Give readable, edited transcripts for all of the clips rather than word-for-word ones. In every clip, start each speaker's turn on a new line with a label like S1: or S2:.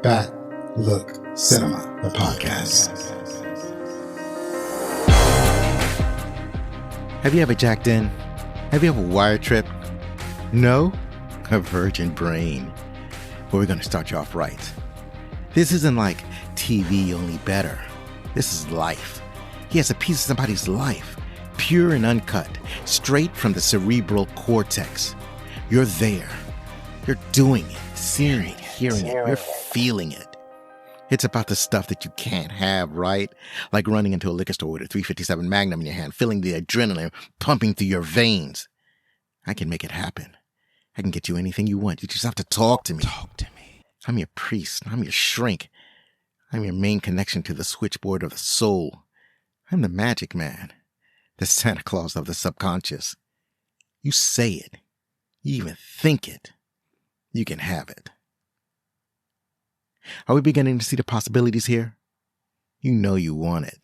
S1: Back Look Cinema, the podcast.
S2: Have you ever jacked in? Have you ever wire tripped? No? A virgin brain. Well, we're going to start you off right. This isn't like TV, only better. This is life. He has a piece of somebody's life, pure and uncut, straight from the cerebral cortex. You're there. You're doing it, seeing it, hearing it, you're feeling it. It's about the stuff that you can't have, right? Like running into a liquor store with a 357 Magnum in your hand, feeling the adrenaline pumping through your veins. I can make it happen. I can get you anything you want. You just have to talk to me. Talk to me. I'm your priest. I'm your shrink. I'm your main connection to the switchboard of the soul. I'm the magic man, the Santa Claus of the subconscious. You say it. You even think it. You can have it. Are we beginning to see the possibilities here? You know you want it.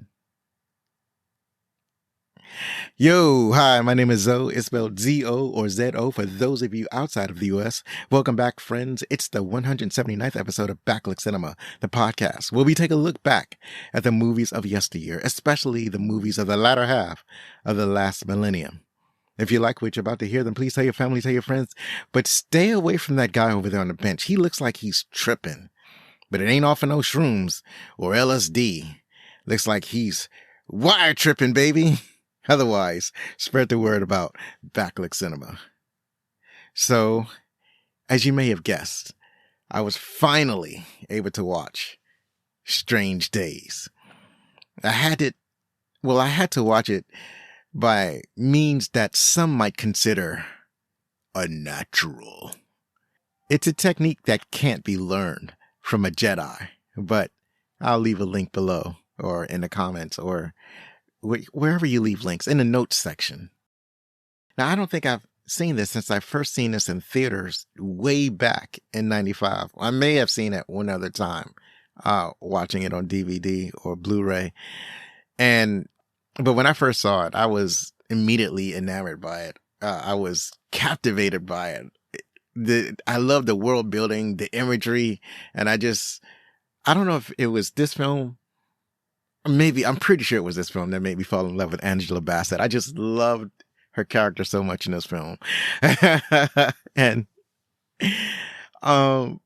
S2: Yo, hi, my name is Zoe. It's spelled Z-O or Z-O for those of you outside of the U.S. Welcome back, friends. It's the 179th episode of Back Look Cinema, the podcast, where we take a look back at the movies of yesteryear, especially the movies of the latter half of the last millennium. If you like what you're about to hear, then please tell your family, tell your friends, but stay away from that guy over there on the bench. He looks like he's tripping, but it ain't off of no shrooms or LSD. Looks like he's wire tripping, baby. Otherwise, spread the word about Backlook Cinema. So, as you may have guessed, I was finally able to watch Strange Days. I had to watch it by means that some might consider unnatural. It's a technique that can't be learned from a Jedi, but I'll leave a link below or in the comments or wherever you leave links in the notes section. Now, I don't think I've seen this since I first seen this in theaters way back in 95. I may have seen it one other time, watching it on DVD or Blu-ray. But when I first saw it, I was immediately enamored by it. I was captivated by it. I love the world building, the imagery, and I don't know if it was this film. Maybe, I'm pretty sure it was this film that made me fall in love with Angela Bassett. I just loved her character so much in this film. And, wow,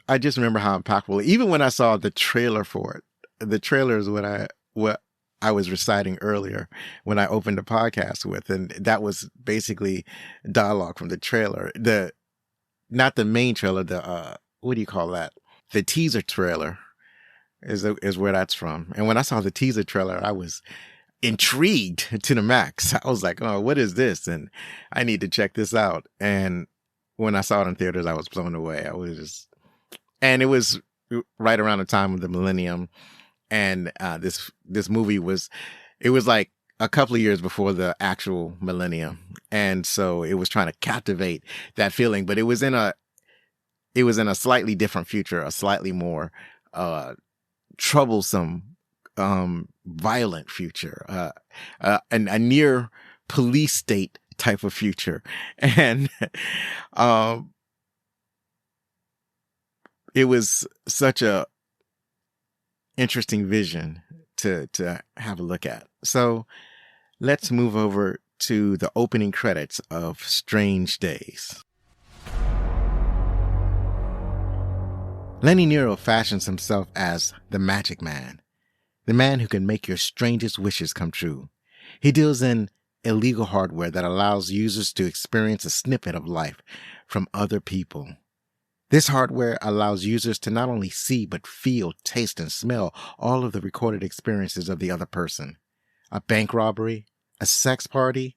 S2: I just remember how impactful, even when I saw the trailer for it. The trailer is what I was reciting earlier when I opened the podcast with, and that was basically dialogue from the trailer. Not the main trailer, what do you call that? The teaser trailer is where that's from. And when I saw the teaser trailer, I was intrigued to the max. I was like, oh, what is this? And I need to check this out. And when I saw it in theaters, I was blown away. And it was right around the time of the millennium. And this movie was like a couple of years before the actual millennium. And so it was trying to captivate that feeling, but it was in a slightly different future, a slightly more troublesome, violent future, and a near police state type of future. And it was such a interesting vision to have a look at. So let's move over to the opening credits of Strange Days. Lenny Nero fashions himself as the magic man, the man who can make your strangest wishes come true. He deals in illegal hardware that allows users to experience a snippet of life from other people. This hardware allows users to not only see, but feel, taste, and smell all of the recorded experiences of the other person. A bank robbery, a sex party.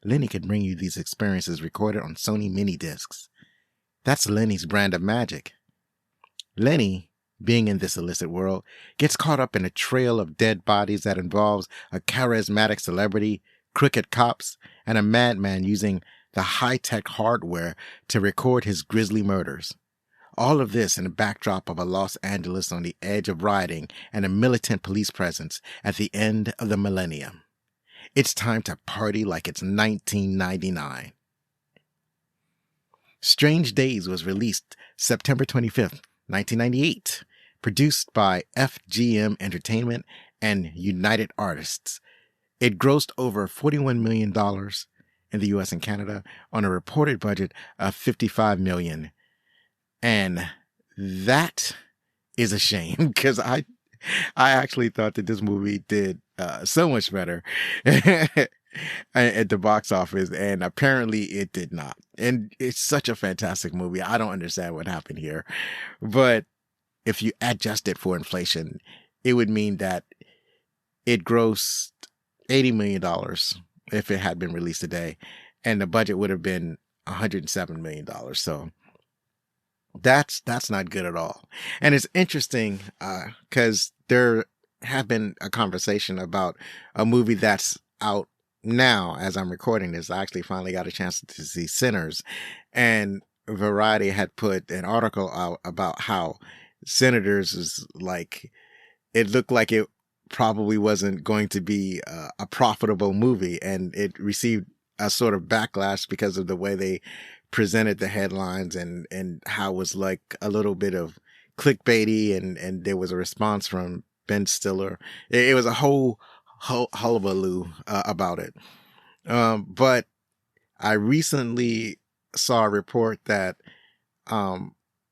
S2: Lenny can bring you these experiences recorded on Sony mini discs. That's Lenny's brand of magic. Lenny, being in this illicit world, gets caught up in a trail of dead bodies that involves a charismatic celebrity, crooked cops, and a madman using the high-tech hardware to record his grisly murders. All of this in the backdrop of a Los Angeles on the edge of rioting and a militant police presence at the end of the millennium. It's time to party like it's 1999. Strange Days was released September 25th, 1998. Produced by FGM Entertainment and United Artists. It grossed over $41 million in the US and Canada on a reported budget of $55 million. And that is a shame because I actually thought that this movie did so much better at the box office, and apparently it did not. And it's such a fantastic movie. I don't understand what happened here. But if you adjust it for inflation, it would mean that it grossed $80 million if it had been released today, and the budget would have been $107 million. So that's not good at all. And it's interesting because there have been a conversation about a movie that's out now as I'm recording this. I actually finally got a chance to see Sinners, and Variety had put an article out about how Senators is like, it looked like it probably wasn't going to be a profitable movie, and it received a sort of backlash because of the way they presented the headlines and how it was like a little bit of clickbaity, and there was a response from Ben Stiller. It was a whole hullabaloo about it. But I recently saw a report that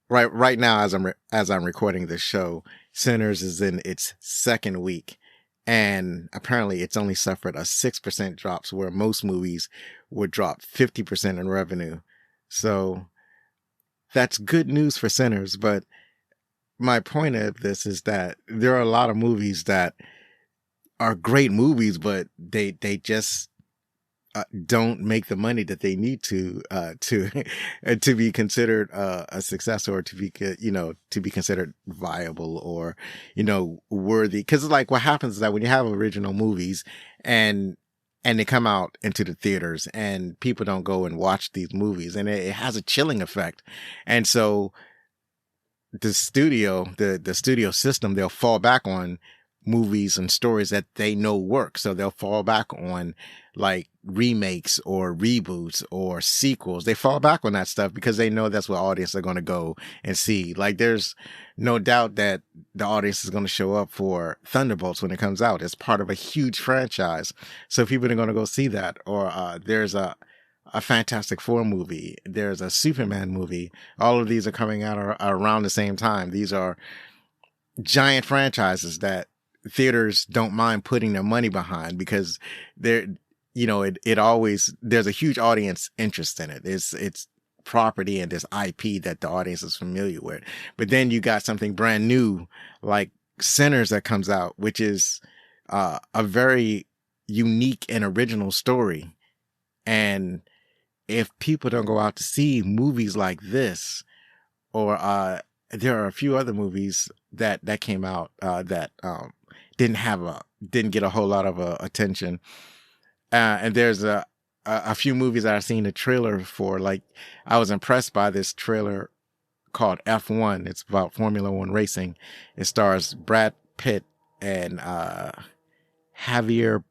S2: right now as I'm recording this show, Sinners is in its second week, and apparently it's only suffered a 6% drop, where most movies would drop 50% in revenue. So that's good news for Sinners. But my point of this is that there are a lot of movies that are great movies, but they just don't make the money that they need to be considered a success, or to be considered viable, or worthy. Because like what happens is that when you have original movies and they come out into the theaters and people don't go and watch these movies, and it has a chilling effect. And so the studio system, they'll fall back on movies and stories that they know work. So they'll fall back on like remakes or reboots or sequels. They fall back on that stuff because they know that's what audiences are going to go and see. Like there's no doubt that the audience is going to show up for Thunderbolts when it comes out. It's part of a huge franchise. So people are going to go see that. Or there's a Fantastic Four movie. There's a Superman movie. All of these are coming out around the same time. These are giant franchises that theaters don't mind putting their money behind because it always, there's a huge audience interest in it. It's property and this IP that the audience is familiar with. But then you got something brand new like Sinners that comes out, which is a very unique and original story. And if people don't go out to see movies like this, or there are a few other movies that came out that didn't get a whole lot of attention. And there's a few movies that I've seen the trailer for. Like, I was impressed by this trailer called F1. It's about Formula One racing. It stars Brad Pitt and Javier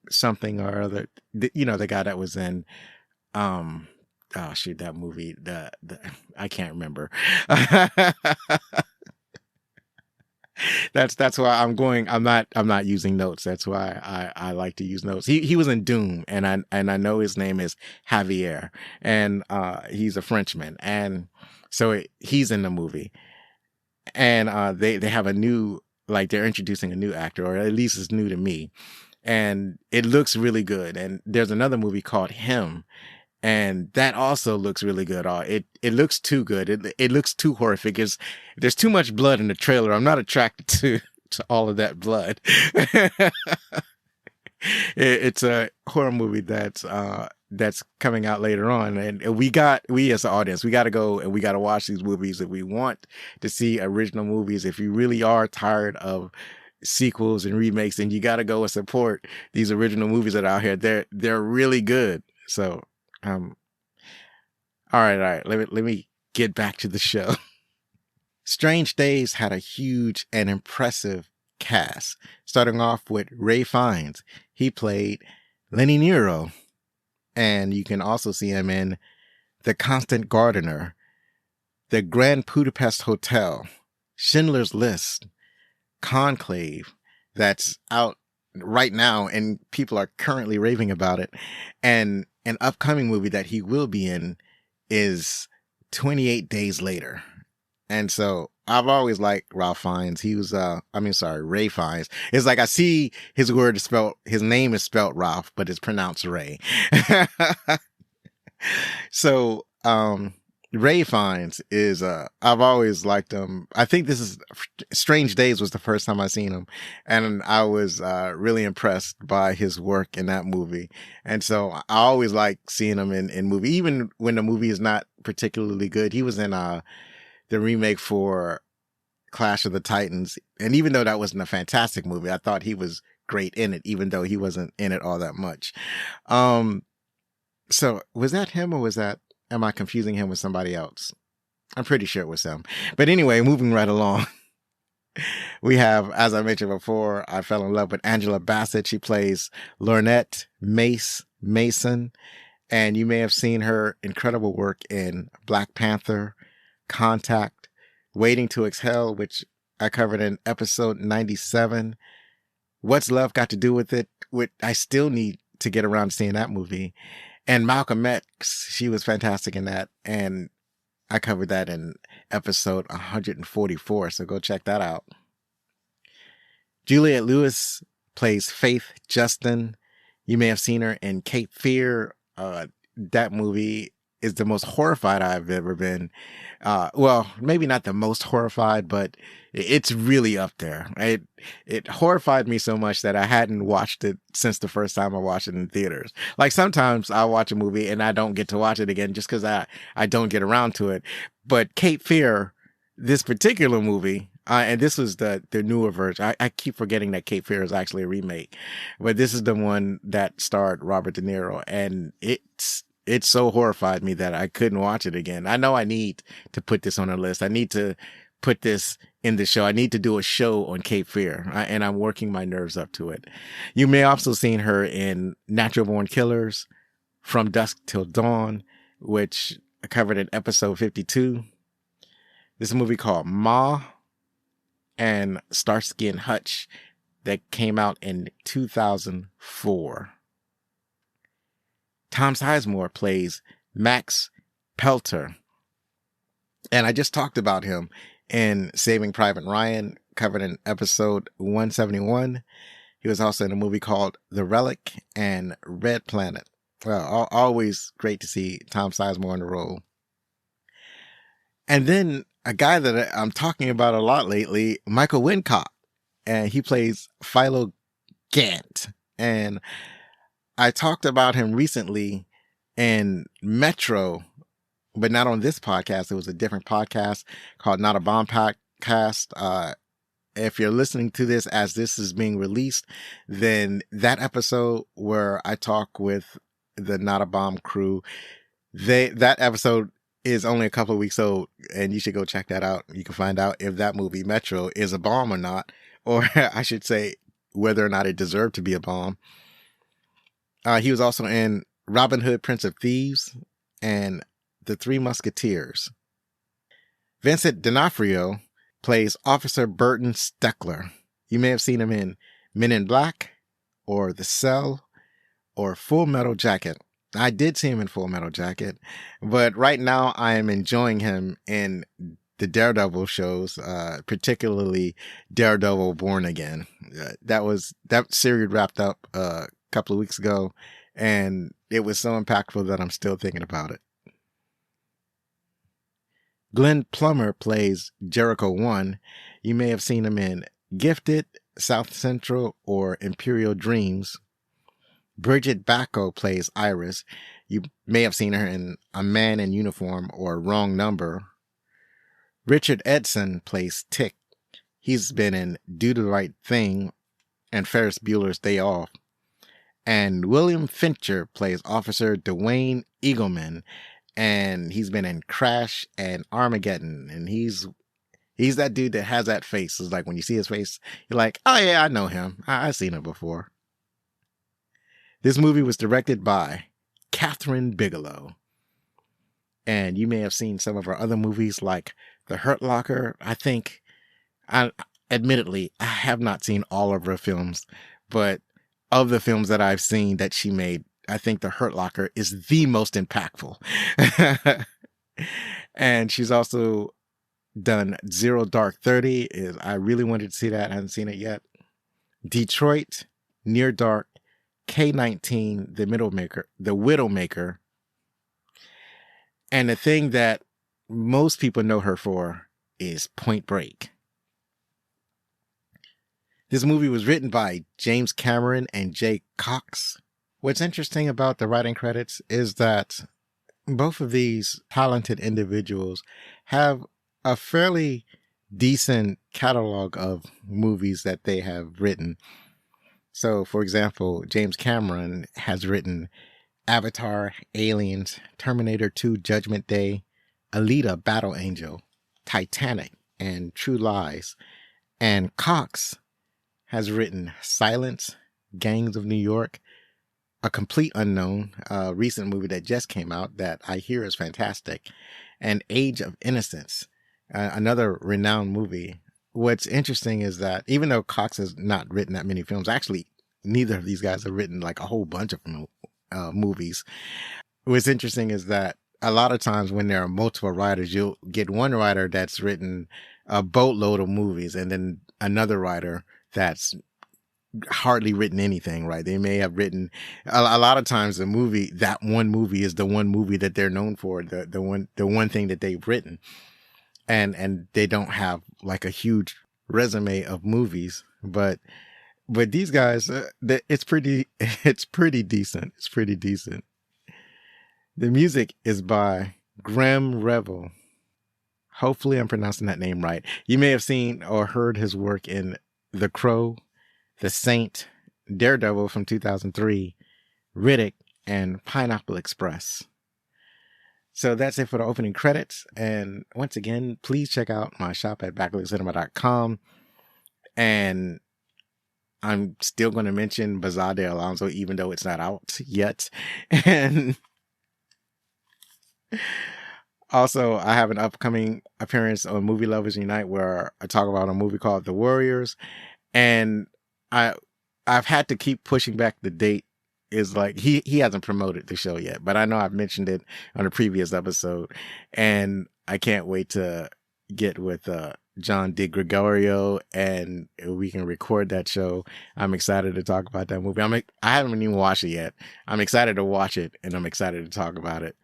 S2: something or other. The guy that was in that movie. The I can't remember. That's why I'm not using notes. That's why I like to use notes. He was in Doom, and I know his name is Javier, and he's a Frenchman, and so he's in the movie. And they have a new, like, they're introducing a new actor, or at least it's new to me, and it looks really good. And there's another movie called Him, and that also looks really good. It looks too good. It looks too horrific. There's too much blood in the trailer. I'm not attracted to all of that blood. It's a horror movie that's coming out later on, and we as an audience, we got to go and we got to watch these movies if we want to see original movies. If you really are tired of sequels and remakes, then you got to go and support these original movies that are out here. They're really good. So. All right. Let me get back to the show. Strange Days had a huge and impressive cast, starting off with Ray Fiennes. He played Lenny Nero, and you can also see him in The Constant Gardener. The Grand Budapest Hotel, Schindler's List, Conclave, that's out right now and people are currently raving about it. And an upcoming movie that he will be in is 28 Days Later. And so I've always liked Ralph Fiennes. He was, Ray Fiennes. It's like I see his name is spelled Ralph, but it's pronounced Ray. So, Ray Fiennes is, I've always liked him. I think Strange Days was the first time I seen him. And I was, really impressed by his work in that movie. And so I always like seeing him in movie, even when the movie is not particularly good. He was in, the remake for Clash of the Titans. And even though that wasn't a fantastic movie, I thought he was great in it, even though he wasn't in it all that much. So was that him or am I confusing him with somebody else? I'm pretty sure it was him. But anyway, moving right along. We have, as I mentioned before, I fell in love with Angela Bassett. She plays Lornette Mason. And you may have seen her incredible work in Black Panther, Contact, Waiting to Exhale, which I covered in episode 97. What's Love Got to Do with It? I still need to get around to seeing that movie. And Malcolm X, she was fantastic in that. And I covered that in episode 144. So go check that out. Juliette Lewis plays Faith Justin. You may have seen her in Cape Fear. That movie is the most horrified I've ever been. Well, maybe not the most horrified, but it's really up there. It horrified me so much that I hadn't watched it since the first time I watched it in theaters. Like sometimes I watch a movie and I don't get to watch it again just because I don't get around to it. But Cape Fear, this particular movie, and this was the newer version. I keep forgetting that Cape Fear is actually a remake, but this is the one that starred Robert De Niro, and it so horrified me that I couldn't watch it again. I know I need to put this on a list. I need to put this in the show. I need to do a show on Cape Fear, and I'm working my nerves up to it. You may also seen her in Natural Born Killers, From Dusk Till Dawn, which I covered in episode 52. This is a movie called Ma and Starsky and Hutch that came out in 2004. Tom Sizemore plays Max Pelter. And I just talked about him in Saving Private Ryan, covered in episode 171. He was also in a movie called The Relic and Red Planet. Well, always great to see Tom Sizemore in the role. And then a guy that I'm talking about a lot lately, Michael Wincott. And he plays Philo Gant. And I talked about him recently in Metro, but not on this podcast. It was a different podcast called Not a Bomb Podcast. If you're listening to this as this is being released, then that episode where I talk with the Not a Bomb crew, that episode is only a couple of weeks old, and you should go check that out. You can find out if that movie Metro is a bomb or not, or I should say whether or not it deserved to be a bomb. He was also in Robin Hood, Prince of Thieves, and The Three Musketeers. Vincent D'Onofrio plays Officer Burton Steckler. You may have seen him in Men in Black, or The Cell, or Full Metal Jacket. I did see him in Full Metal Jacket, but right now I am enjoying him in the Daredevil shows, particularly Daredevil Born Again. That series wrapped up a couple of weeks ago, and it was so impactful that I'm still thinking about it. Glenn Plummer plays Jericho 1. You may have seen him in Gifted, South Central, or Imperial Dreams. Bridget Bacco plays Iris. You may have seen her in A Man in Uniform or Wrong Number. Richard Edson plays Tick. He's been in Do the Right Thing and Ferris Bueller's Day Off. And William Fincher plays Officer Dwayne Eagleman, and he's been in Crash and Armageddon, and he's that dude that has that face. It's like when you see his face, you're like, oh yeah, I know him. I've seen him before. This movie was directed by Kathryn Bigelow. And you may have seen some of her other movies like The Hurt Locker. Admittedly, I have not seen all of her films, but of the films that I've seen that she made, I think The Hurt Locker is the most impactful. And she's also done Zero Dark 30. I really wanted to see that. I haven't seen it yet. Detroit, Near Dark, K-19, The Widowmaker. And the thing that most people know her for is Point Break. This movie was written by James Cameron and Jay Cox. What's interesting about the writing credits is that both of these talented individuals have a fairly decent catalog of movies that they have written. So, for example, James Cameron has written Avatar, Aliens, Terminator 2, Judgment Day, Alita, Battle Angel, Titanic, and True Lies. And Cox has written Silence, Gangs of New York, A Complete Unknown, a recent movie that just came out that I hear is fantastic, and Age of Innocence, another renowned movie. What's interesting is that even though Cox has not written that many films, actually, neither of these guys have written like a whole bunch of movies. What's interesting is that a lot of times when there are multiple writers, you'll get one writer that's written a boatload of movies and then another writer that's hardly written anything, right? They may have written a lot of times that one movie is the one movie that they're known for, the one thing that they've written. And they don't have like a huge resume of movies, but these guys, it's pretty decent. It's pretty decent. The music is by Graham Revel. Hopefully I'm pronouncing that name right. You may have seen or heard his work in The Crow, The Saint, Daredevil from 2003, Riddick, and Pineapple Express. So that's it for the opening credits. And once again, please check out my shop at backlinkcinema.com. And I'm still going to mention Bazaar de Alonso, even though it's not out yet. And also, I have an upcoming appearance on Movie Lovers Unite where I talk about a movie called The Warriors. And I've had to keep pushing back the date. Is like he hasn't promoted the show yet, but I know I've mentioned it on a previous episode, and I can't wait to get with John DiGregorio and we can record that show. I'm excited to talk about that movie. I haven't even watched it yet. I'm excited to watch it, and I'm excited to talk about it.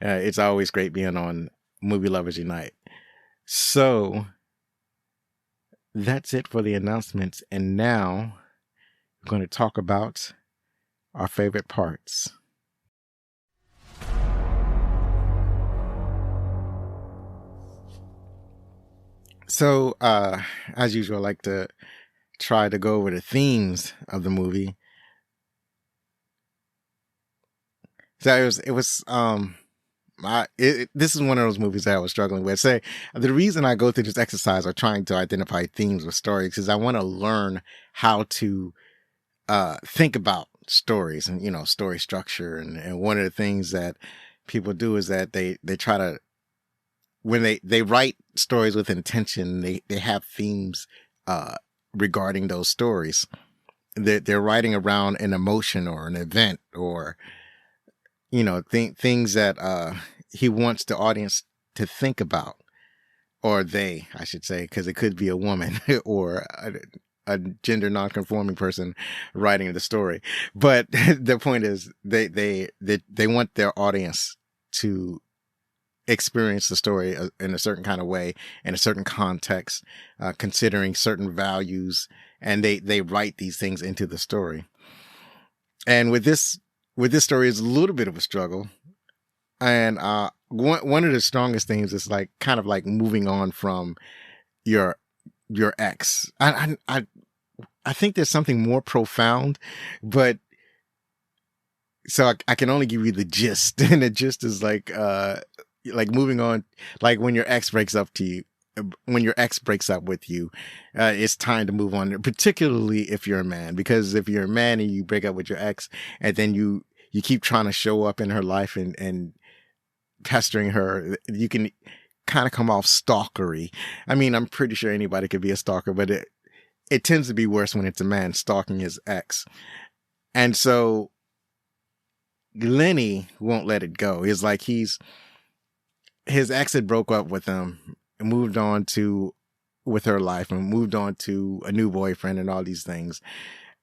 S2: It's always great being on Movie Lovers Unite. So that's it for the announcements, and now we're going to talk about our favorite parts. So, as usual, I like to try to go over the themes of the movie. So this is one of those movies that I was struggling with. Say, the reason I go through this exercise of trying to identify themes with stories is I want to learn how to think about stories and, story structure. And one of the things that people do is that they try to, when they write stories with intention, they have themes, regarding those stories. They're writing around an emotion or an event or, things that, he wants the audience to think about, or I should say, because it could be a woman or a gender non-conforming person writing the story. But the point is they want their audience to experience the story in a certain kind of way, in a certain context, considering certain values, and they write these things into the story. And with this story is a little bit of a struggle. And one of the strongest themes is like kind of like moving on from your ex. I think there's something more profound, but so I can only give you the gist, and the gist is like moving on, like when your ex breaks up with you, it's time to move on, particularly if you're a man, because if you're a man and you break up with your ex and then you keep trying to show up in her life and pestering her, you can kind of come off stalkery. I mean, I'm pretty sure anybody could be a stalker, but it tends to be worse when it's a man stalking his ex. And so Lenny won't let it go. It's like his ex had broke up with him and moved on with her life and moved on to a new boyfriend and all these things.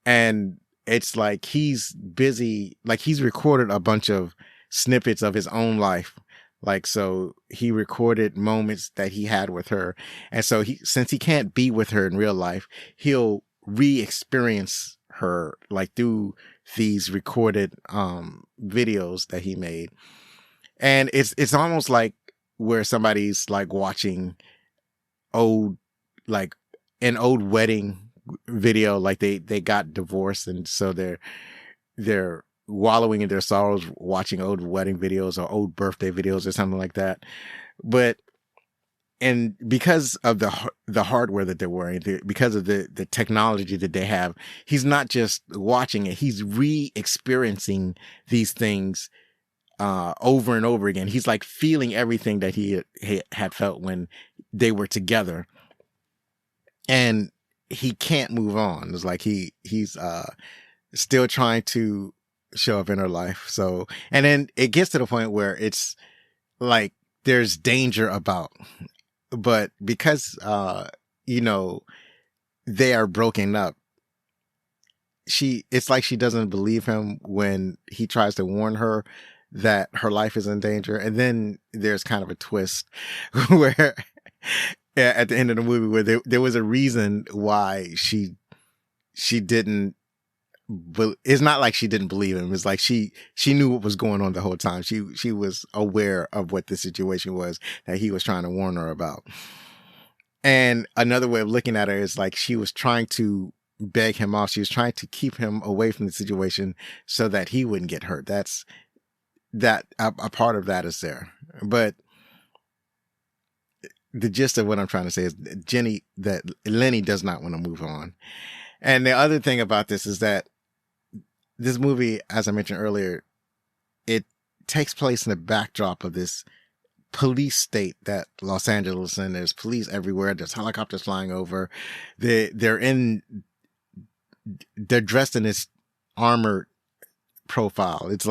S2: And it's like he's busy, like he's recorded a bunch of snippets of his own life. Like, so he recorded moments that he had with her. And so since he can't be with her in real life, he'll re-experience her like through these recorded videos that he made. And it's almost like where somebody's like watching like an old wedding video, like they got divorced, and so they're wallowing in their sorrows watching old wedding videos or old birthday videos or something like that. And because of the hardware that they're wearing, because of the technology that they have, he's not just watching it, he's re-experiencing these things over and over again. He's like feeling everything that he had felt when they were together, and he can't move on. It's like he's still trying to show up in her life. So, and then it gets to the point where it's like there's danger about, but because they are broken up, it's like she doesn't believe him when he tries to warn her that her life is in danger. And then there's kind of a twist where at the end of the movie where there was a reason why she didn't, but it's not like she didn't believe him. It's like she knew what was going on the whole time. She was aware of what the situation was that he was trying to warn her about. And another way of looking at it is like she was trying to beg him off. She was trying to keep him away from the situation so that he wouldn't get hurt. That's a part of that is there. But the gist of what I'm trying to say is that Lenny does not want to move on. And the other thing about this is that this movie, as I mentioned earlier, it takes place in the backdrop of this police state that Los Angeles, and there's police everywhere. There's helicopters flying over. They're dressed in this armored profile. It's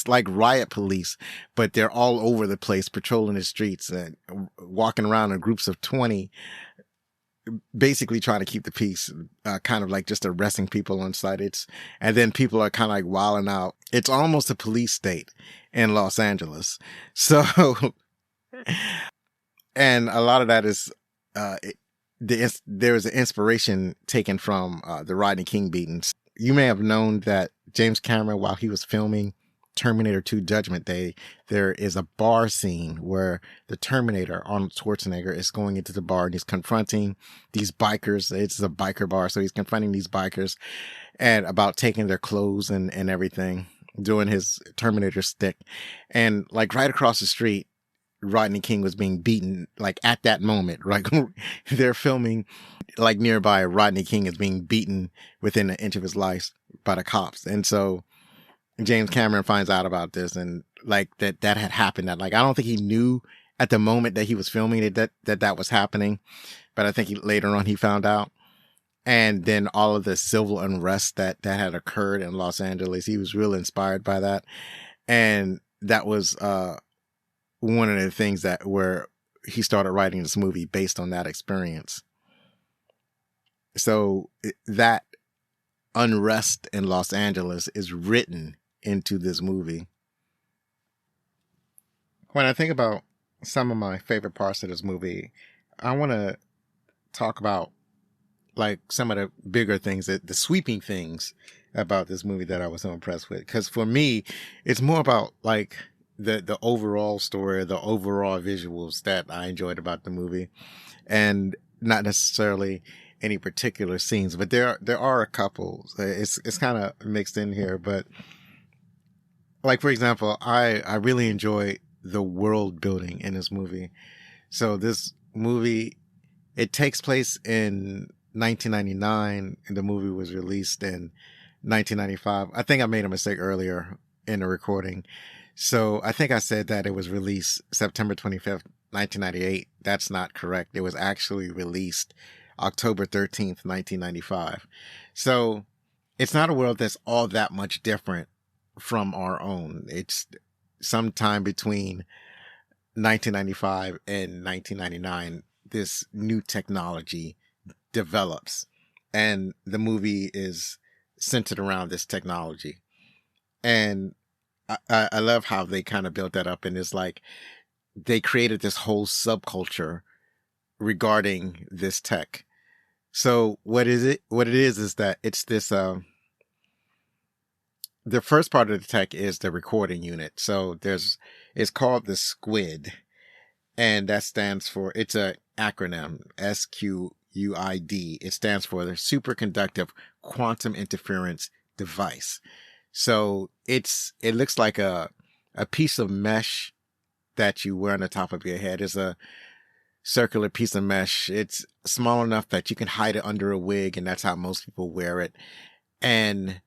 S2: like riot police, but they're all over the place patrolling the streets and walking around in groups of 20, basically trying to keep the peace, kind of like just arresting people on sight. And then people are kind of like wilding out. It's almost a police state in Los Angeles. So, and a lot of that is, there is an inspiration taken from the Rodney King beatings. You may have known that James Cameron, while he was filming Terminator 2 Judgment Day, there is a bar scene where the Terminator, Arnold Schwarzenegger, is going into the bar and he's confronting these bikers. It's a biker bar. So he's confronting these bikers and about taking their clothes and everything, doing his Terminator stick. And like right across the street, Rodney King was being beaten, like at that moment, right? They're filming like nearby, Rodney King is being beaten within an inch of his life by the cops. And so James Cameron finds out about this, and like that had happened. That, like, I don't think he knew at the moment that he was filming it that was happening, but I think later on he found out. And then all of the civil unrest that had occurred in Los Angeles, he was really inspired by that. And that was one of the things where he started writing this movie based on that experience. So that unrest in Los Angeles is written into this movie. When I think about some of my favorite parts of this movie, I want to talk about like some of the bigger things, the sweeping things about this movie that I was so impressed with. Because for me, it's more about like the overall story, the overall visuals that I enjoyed about the movie, and not necessarily any particular scenes, but there are a couple. It's kind of mixed in here, but like, for example, I really enjoy the world building in this movie. So this movie, it takes place in 1999 and the movie was released in 1995. I think I made a mistake earlier in the recording. So I think I said that it was released September 25th, 1998. That's not correct. It was actually released October 13th, 1995. So it's not a world that's all that much different from our own. It's sometime between 1995 and 1999, this new technology develops, and the movie is centered around this technology. And I love how they kind of built that up, and it's like they created this whole subculture regarding this tech. So what is it? What it is that it's this. The first part of the tech is the recording unit. So it's called the SQUID, and that stands for, it's a acronym, SQUID. It stands for the Superconductive Quantum Interference Device. So it looks like a piece of mesh that you wear on the top of your head. It's a circular piece of mesh. It's small enough that you can hide it under a wig, and that's how most people wear it. And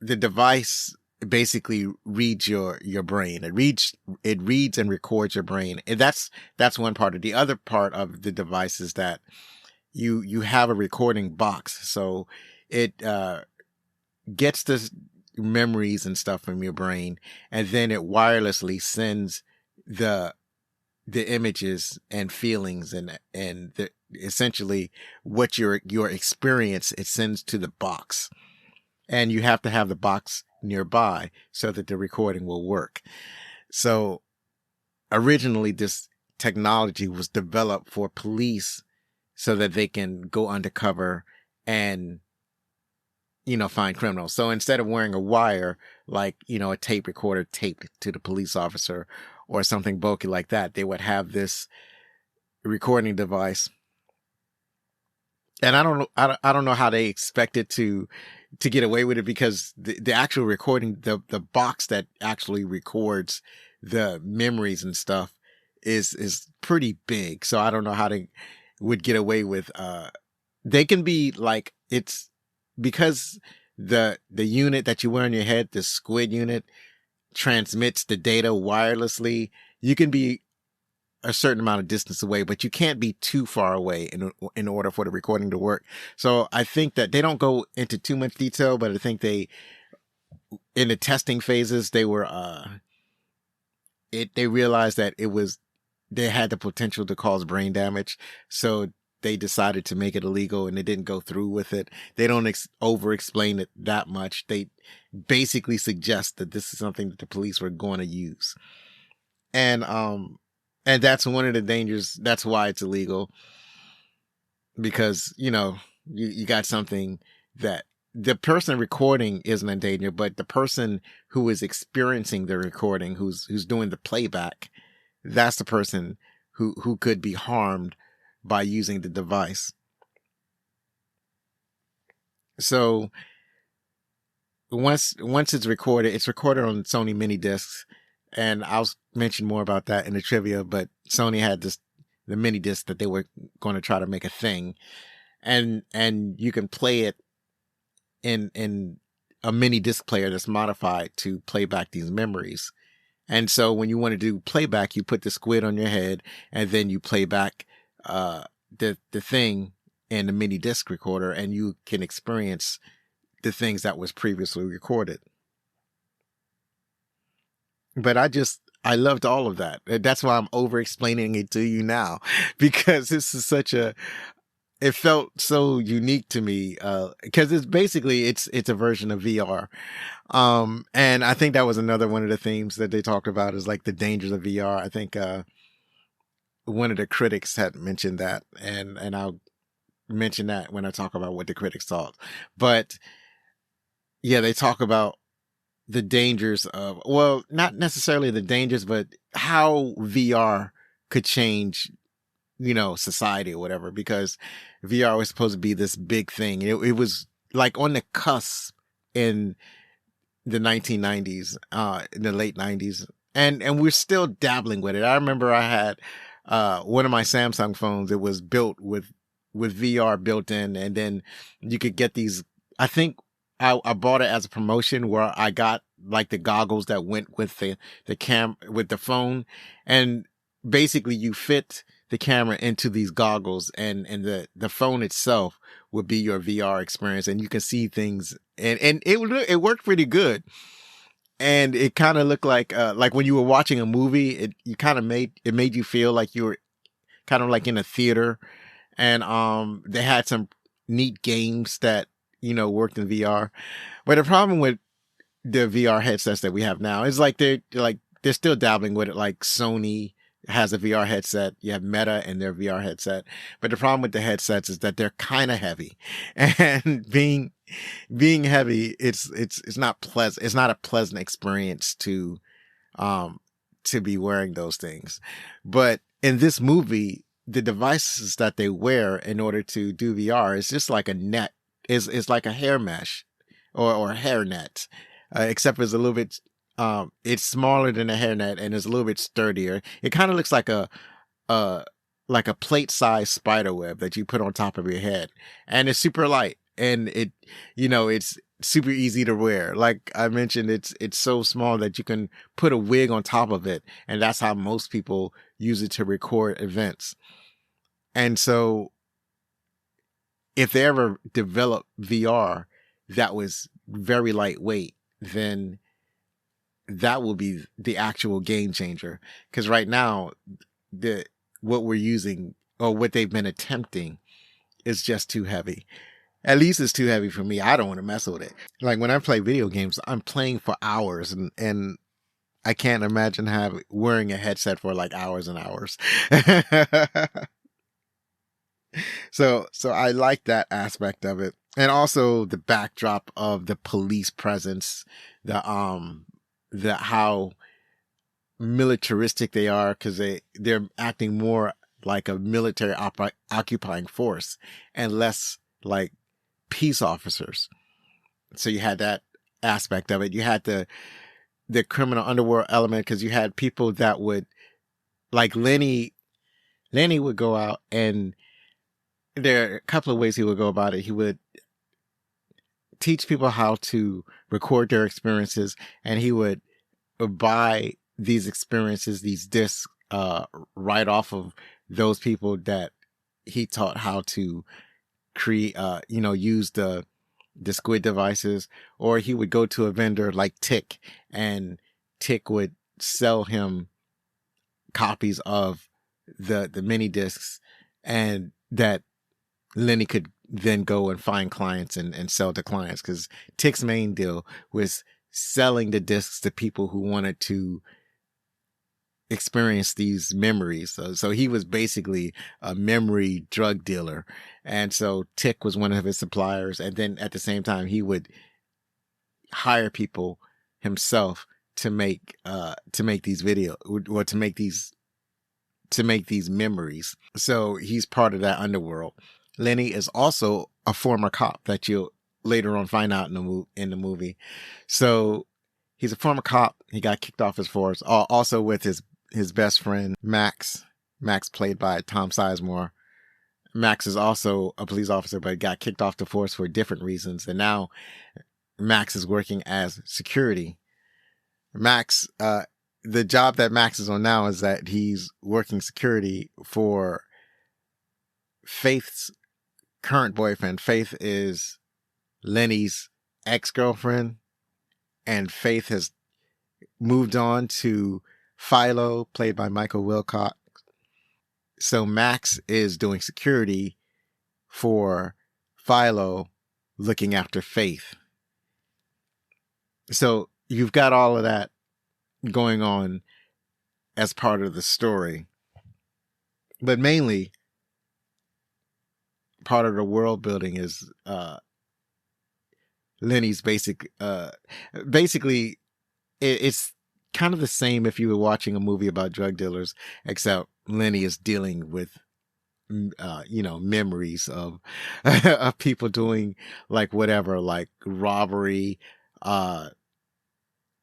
S2: the device basically reads your brain. It reads and records your brain. And that's one part of the other part of the device is that you have a recording box. So it gets the memories and stuff from your brain, and then it wirelessly sends the images and feelings and essentially what your experience, it sends to the box. And you have to have the box nearby so that the recording will work. So originally this technology was developed for police so that they can go undercover and, find criminals. So instead of wearing a wire, like, a tape recorder taped to the police officer or something bulky like that, they would have this recording device. And I don't know how they expected to get away with it, because the actual recording, the box that actually records the memories and stuff is pretty big. So I don't know how they would get away with, they can be like, it's because the unit that you wear on your head, the SQUID unit, transmits the data wirelessly. You can be a certain amount of distance away, but you can't be too far away in order for the recording to work. So I think that they don't go into too much detail, but I think in the testing phases, they were, they realized that they had the potential to cause brain damage. So they decided to make it illegal, and they didn't go through with it. They don't over explain it that much. They basically suggest that this is something that the police were going to use. And that's one of the dangers. That's why it's illegal, because, you got something that the person recording isn't in danger, but the person who is experiencing the recording, who's doing the playback, that's the person who could be harmed by using the device. So once it's recorded on Sony mini discs. And I'll mention more about that in the trivia, but Sony had the mini disc that they were going to try to make a thing. And you can play it in a mini disc player that's modified to play back these memories. And so when you want to do playback, you put the SQUID on your head, and then you play back, the thing in the mini disc recorder, and you can experience the things that was previously recorded. But I loved all of that. That's why I'm over explaining it to you now, because this is it felt so unique to me. Cause it's basically, it's a version of VR. And I think that was another one of the themes that they talked about, is like the dangers of VR. I think, one of the critics had mentioned that, and I'll mention that when I talk about what the critics thought. But yeah, they talk about the dangers of, well, not necessarily the dangers, but how VR could change, society or whatever, because VR was supposed to be this big thing. It was like on the cusp in the 1990s, in the late 90s. And we're still dabbling with it. I remember I had, one of my Samsung phones. It was built with VR built in, and then you could get these, I think, I bought it as a promotion where I got like the goggles that went with with the phone. And basically you fit the camera into these goggles, and the phone itself would be your VR experience, and you can see things, and it worked pretty good. And it kind of looked like when you were watching a movie, it made you feel like you were kind of like in a theater. And they had some neat games that worked in VR. But the problem with the VR headsets that we have now is they're still dabbling with it. Like Sony has a VR headset. You have Meta and their VR headset. But the problem with the headsets is that they're kind of heavy, and being heavy, it's not pleasant. It's not a pleasant experience to be wearing those things. But in this movie, the devices that they wear in order to do VR is just like a net. Is like a hair mesh or a hair net, except it's a little bit. It's smaller than a hairnet and it's a little bit sturdier. It kind of looks like a plate-sized spider web that you put on top of your head, and it's super light, and it's super easy to wear. Like I mentioned, it's so small that you can put a wig on top of it, and that's how most people use it to record events. And so, if they ever develop VR that was very lightweight, then that will be the actual game changer. Because right now, what we're using, or what they've been attempting, is just too heavy. At least it's too heavy for me. I don't want to mess with it. Like when I play video games, I'm playing for hours, and I can't imagine wearing a headset for like hours and hours. So I like that aspect of it. And also the backdrop of the police presence, the how militaristic they are, because they're acting more like a military occupying force and less like peace officers. So you had that aspect of it. You had the criminal underworld element, because you had people that would, like Lenny would go out, and there are a couple of ways he would go about it. He would teach people how to record their experiences, and he would buy these experiences, these discs, right off of those people that he taught how to create, use the squid devices. Or he would go to a vendor like Tick, and Tick would sell him copies of the mini discs, and that Lenny could then go and find clients and sell to clients, because Tick's main deal was selling the discs to people who wanted to experience these memories. So he was basically a memory drug dealer. And so Tick was one of his suppliers. And then at the same time, he would hire people himself to make these videos, or to make these memories. So he's part of that underworld. Lenny is also a former cop that you'll later on find out in the movie. So he's a former cop. He got kicked off his force, also with his best friend, Max. Max, played by Tom Sizemore. Max is also a police officer, but got kicked off the force for different reasons. And now Max is working as security. Max, the job that Max is on now is that he's working security for Faith's current boyfriend. Faith is Lenny's ex-girlfriend, and Faith has moved on to Philo, played by Michael Wilcox. So Max is doing security for Philo, looking after Faith. So you've got all of that going on as part of the story. But mainly, part of the world building is Lenny's basically it's kind of the same if you were watching a movie about drug dealers, except Lenny is dealing with memories of of people doing like whatever, like robbery, a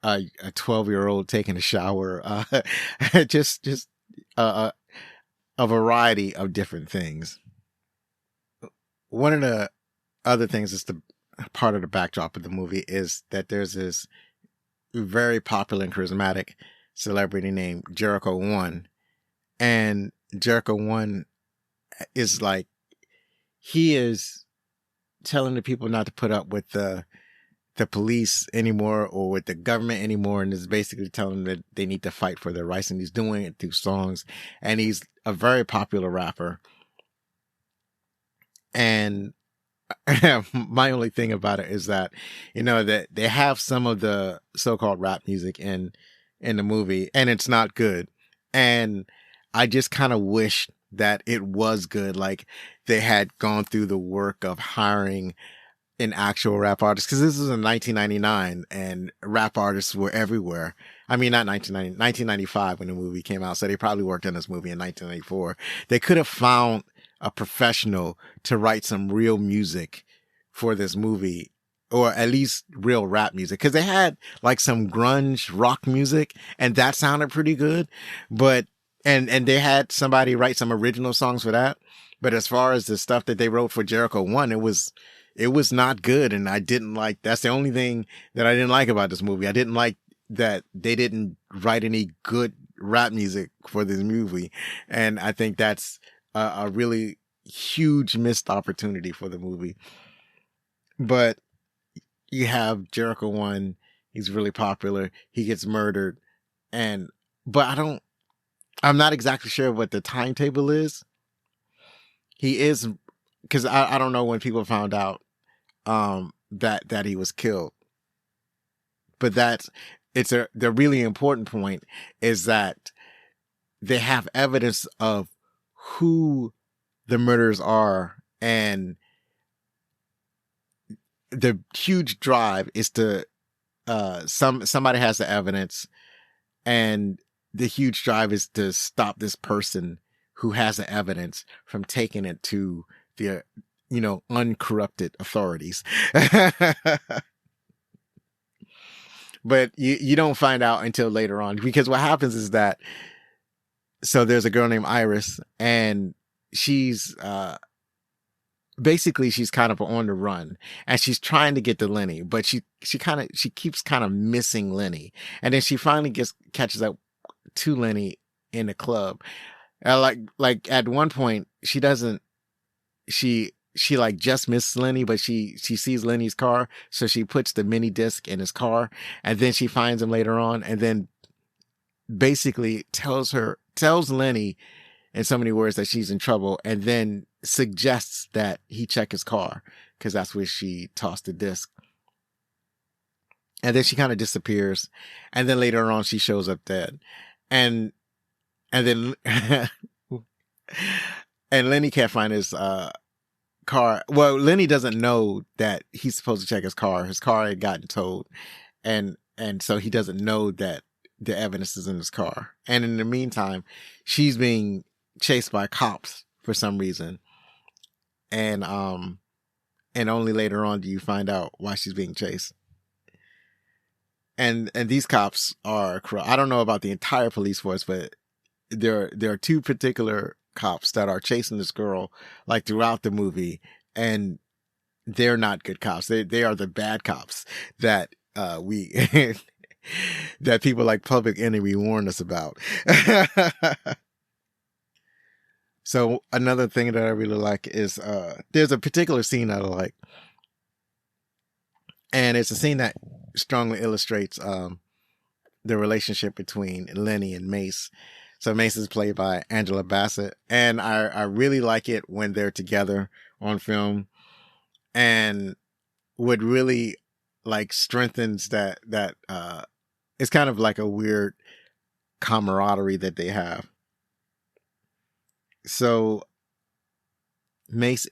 S2: 12-year-old taking a shower, just a variety of different things. One of the other things is the part of the backdrop of the movie is that there's this very popular and charismatic celebrity named Jericho One. And Jericho One is like, he is telling the people not to put up with the police anymore or with the government anymore, and is basically telling them that they need to fight for their rights, and he's doing it through songs, and he's a very popular rapper. And my only thing about it is that, that they have some of the so-called rap music in the movie, and it's not good. And I just kind of wish that it was good. Like, they had gone through the work of hiring an actual rap artist, because this is in 1999 and rap artists were everywhere. I mean, not 1995 when the movie came out. So they probably worked on this movie in 1994. They could have found a professional to write some real music for this movie, or at least real rap music. Cause they had like some grunge rock music, and that sounded pretty good, but, and they had somebody write some original songs for that. But as far as the stuff that they wrote for Jericho One, it was not good. And I didn't like, that's the only thing that I didn't like about this movie. I didn't like that they didn't write any good rap music for this movie. And I think that's a really huge missed opportunity for the movie. But you have Jericho One. He's really popular. He gets murdered. But I'm not exactly sure what the timetable is. He is, because I don't know when people found out that he was killed. But the really important point is that they have evidence of who the murderers are, and the huge drive is to somebody has the evidence, and the huge drive is to stop this person who has the evidence from taking it to the uncorrupted authorities. But you don't find out until later on, because what happens is that, so there's a girl named Iris, and she's basically she's kind of on the run, and she's trying to get to Lenny, but she keeps kind of missing Lenny. And then she finally catches up to Lenny in the club. Like at one point she like just missed Lenny, but she sees Lenny's car, so she puts the mini disc in his car, and then she finds him later on, and then basically tells Lenny in so many words that she's in trouble, and then suggests that he check his car, because that's where she tossed the disc. And then she kind of disappears, and then later on she shows up dead, and then and Lenny can't find his car. Well, Lenny doesn't know that he's supposed to check his car. His car had gotten towed, and so he doesn't know that the evidence is in his car. And in the meantime, she's being chased by cops for some reason, and only later on do you find out why she's being chased. And these cops are corrupt. I don't know about the entire police force, but there are two particular cops that are chasing this girl like throughout the movie, and they're not good cops. They are the bad cops that that people like Public Enemy warned us about. So another thing that I really like is there's a particular scene that I like, and it's a scene that strongly illustrates the relationship between Lenny and Mace. So Mace is played by Angela Bassett, and I really like it when they're together on film, and what really like strengthens that it's kind of like a weird camaraderie that they have. So Mace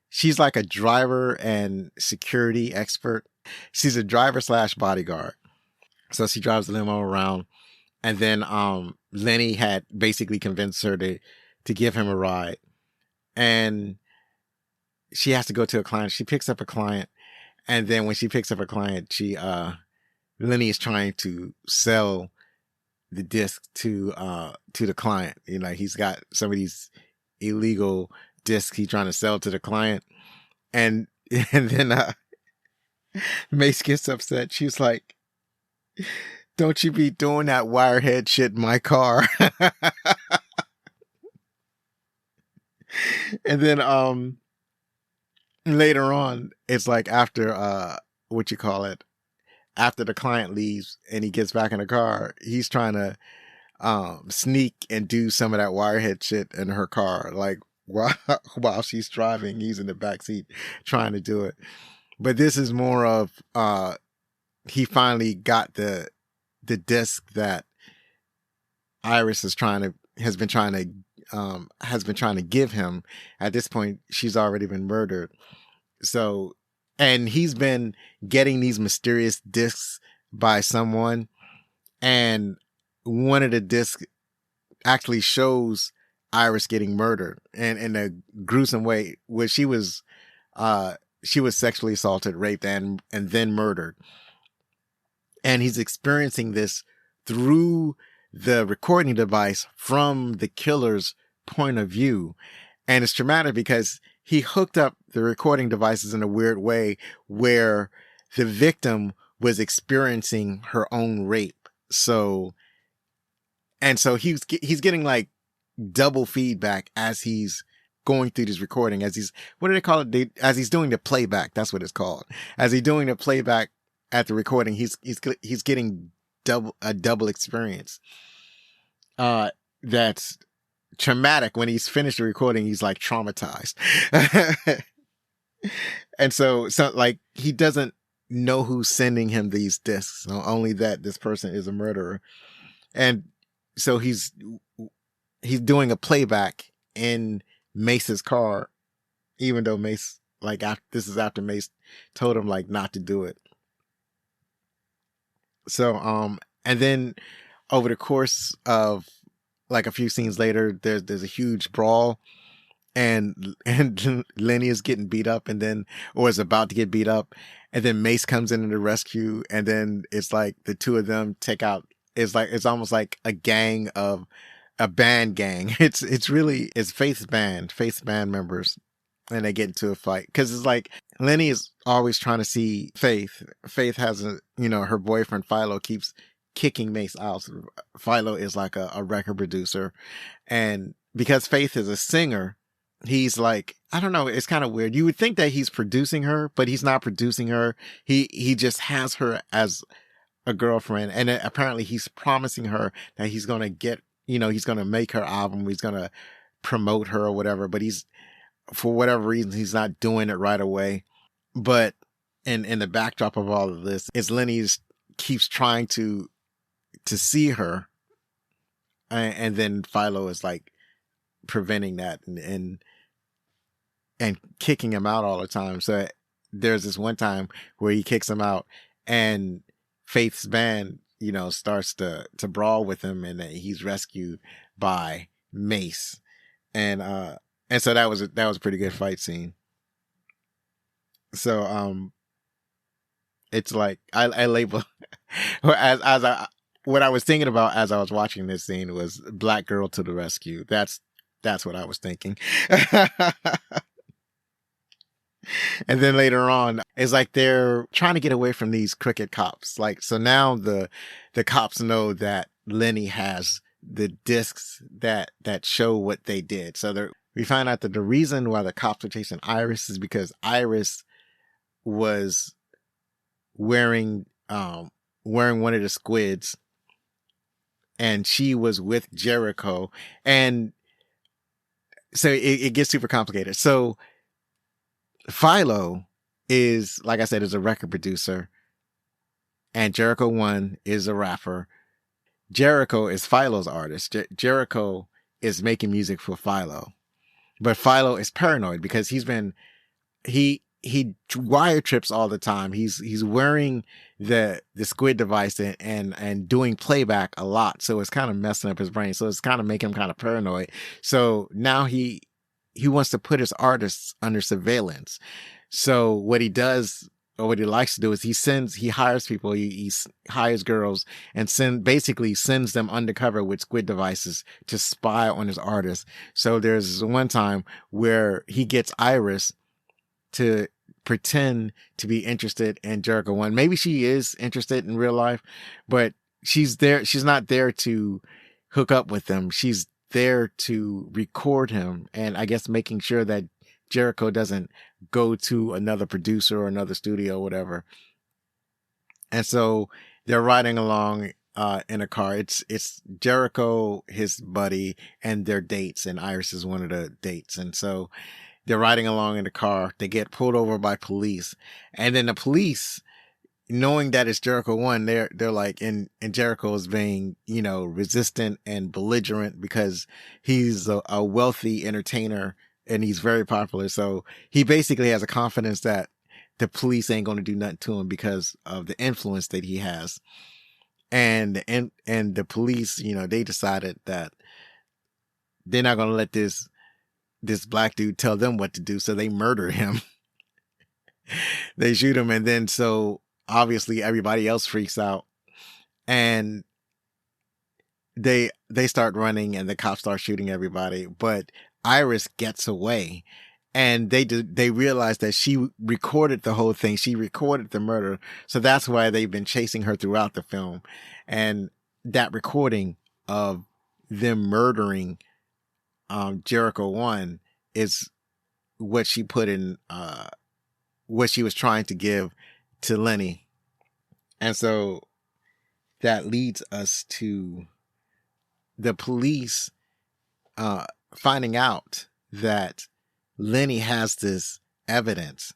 S2: she's like a driver and security expert. She's a driver / bodyguard. So she drives the limo around. And then Lenny had basically convinced her to give him a ride. And she has to go to a client. She picks up a client. And then when she picks up a client, Lenny is trying to sell the disc to the client. He's got some of these illegal discs he's trying to sell to the client. And then Mace gets upset. She's like, Don't you be doing that wirehead shit in my car. And then later on, it's like after what you call it, after the client leaves and he gets back in the car, he's trying to sneak and do some of that wirehead shit in her car, like while she's driving. He's in the back seat trying to do it. But this is more of he finally got the disc that Iris has been trying to give him. At this point, she's already been murdered. So, and he's been getting these mysterious discs by someone, and one of the discs actually shows Iris getting murdered, and in a gruesome way, where she was sexually assaulted, raped, and then murdered. And he's experiencing this through the recording device from the killer's point of view. And it's traumatic because he hooked up the recording devices in a weird way where the victim was experiencing her own rape. So he's getting like double feedback as he's going through this recording, as he's, what do they call it? As he's doing the playback. That's what it's called. As he's doing the playback at the recording, he's getting a double experience. That's traumatic. When he's finished the recording, he's like traumatized. And so like he doesn't know who's sending him these discs, only that this person is a murderer. And so he's doing a playback in Mace's car, even though Mace, like, this is after Mace told him like not to do it. So and then over the course of like a few scenes later, there's a huge brawl, and Lenny is getting beat up, or is about to get beat up, and then Mace comes in to rescue, and then it's like the two of them take out. It's almost like a band gang. It's Faith's band members, and they get into a fight because it's like Lenny is always trying to see Faith. Faith has her boyfriend Philo keeps kicking Mace out. Philo is like a record producer, and because Faith is a singer, he's like, I don't know, it's kind of weird. You would think that he's producing her, but he's not producing her. He just has her as a girlfriend, and apparently he's promising her that he's gonna get, he's gonna make her album, he's gonna promote her or whatever, but for whatever reason he's not doing it right away. But in the backdrop of all of this is Lenny keeps trying to see her, and then Philo is like preventing that and kicking him out all the time. So there's this one time where he kicks him out, and Faith's band, starts to brawl with him, and he's rescued by Mace, and so that was a pretty good fight scene. So it's like I label what I was thinking about as I was watching this scene was Black Girl to the Rescue. That's what I was thinking. And then later on, it's like they're trying to get away from these crooked cops. Like, so now the cops know that Lenny has the discs that show what they did. So we find out that the reason why the cops are chasing Iris is because Iris was wearing one of the squids, and she was with Jericho. And so it gets super complicated. So Philo is, like I said, is a record producer, and Jericho 1 is a rapper. Jericho is Philo's artist. Jericho is making music for Philo, but Philo is paranoid because he wire trips all the time. He's wearing the squid device and doing playback a lot, so it's kind of messing up his brain. So it's kind of making him kind of paranoid. So now he wants to put his artists under surveillance. So what he does, or what he likes to do, is he hires people, he hires girls, and sends them undercover with squid devices to spy on his artists. So there's one time where he gets Iris to pretend to be interested in Jericho 1. Maybe she is interested in real life, but she's not there to hook up with him. She's there to record him, and I guess making sure that Jericho doesn't go to another producer or another studio or whatever. And so they're riding along in a car. It's Jericho, his buddy, and their dates, and Iris is one of the dates. And so they're riding along in the car. They get pulled over by police, and then the police, knowing that it's Jericho 1, they're like, and Jericho is being, resistant and belligerent because he's a wealthy entertainer and he's very popular. So he basically has a confidence that the police ain't going to do nothing to him because of the influence that he has. And the police, they decided that they're not going to let this black dude tell them what to do. So they murder him. They shoot him. And then, so obviously everybody else freaks out, and they start running, and the cops start shooting everybody. But Iris gets away, and they realize that she recorded the whole thing. She recorded the murder. So that's why they've been chasing her throughout the film. And that recording of them murdering Jericho 1 is what she put in, what she was trying to give to Lenny. And so that leads us to the police finding out that Lenny has this evidence.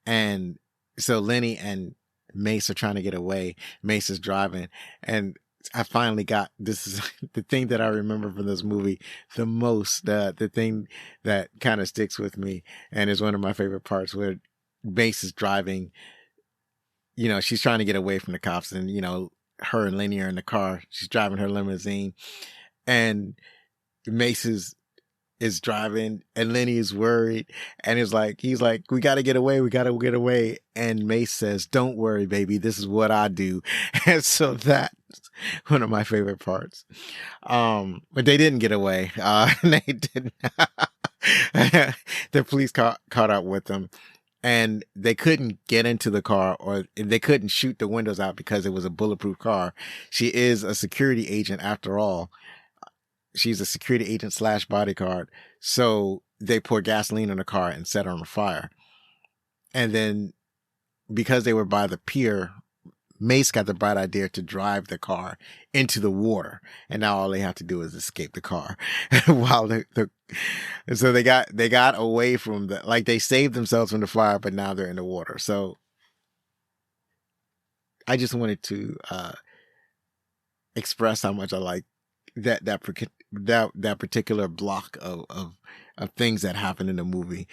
S2: And so Lenny and Mace are trying to get away. Mace is driving, and I finally got, this is the thing that I remember from this movie the most, the thing that kind of sticks with me and is one of my favorite parts, where Mace is driving, she's trying to get away from the cops, and, her and Lenny are in the car. She's driving her limousine, and Mace is driving, and Lenny is worried, and he's like, we got to get away. And Mace says, "Don't worry, baby. This is what I do." And so that's one of my favorite parts. But they didn't get away. They didn't. The police caught up with them, and they couldn't get into the car, or they couldn't shoot the windows out because it was a bulletproof car. She is a security agent after all. She's a security agent / bodyguard. So they pour gasoline in the car and set her on fire. And then, because they were by the pier, Mace got the bright idea to drive the car into the water. And now all they have to do is escape the car. While so they got away from they saved themselves from the fire, but now they're in the water. So I just wanted to express how much I like that particular block of things that happen in the movie.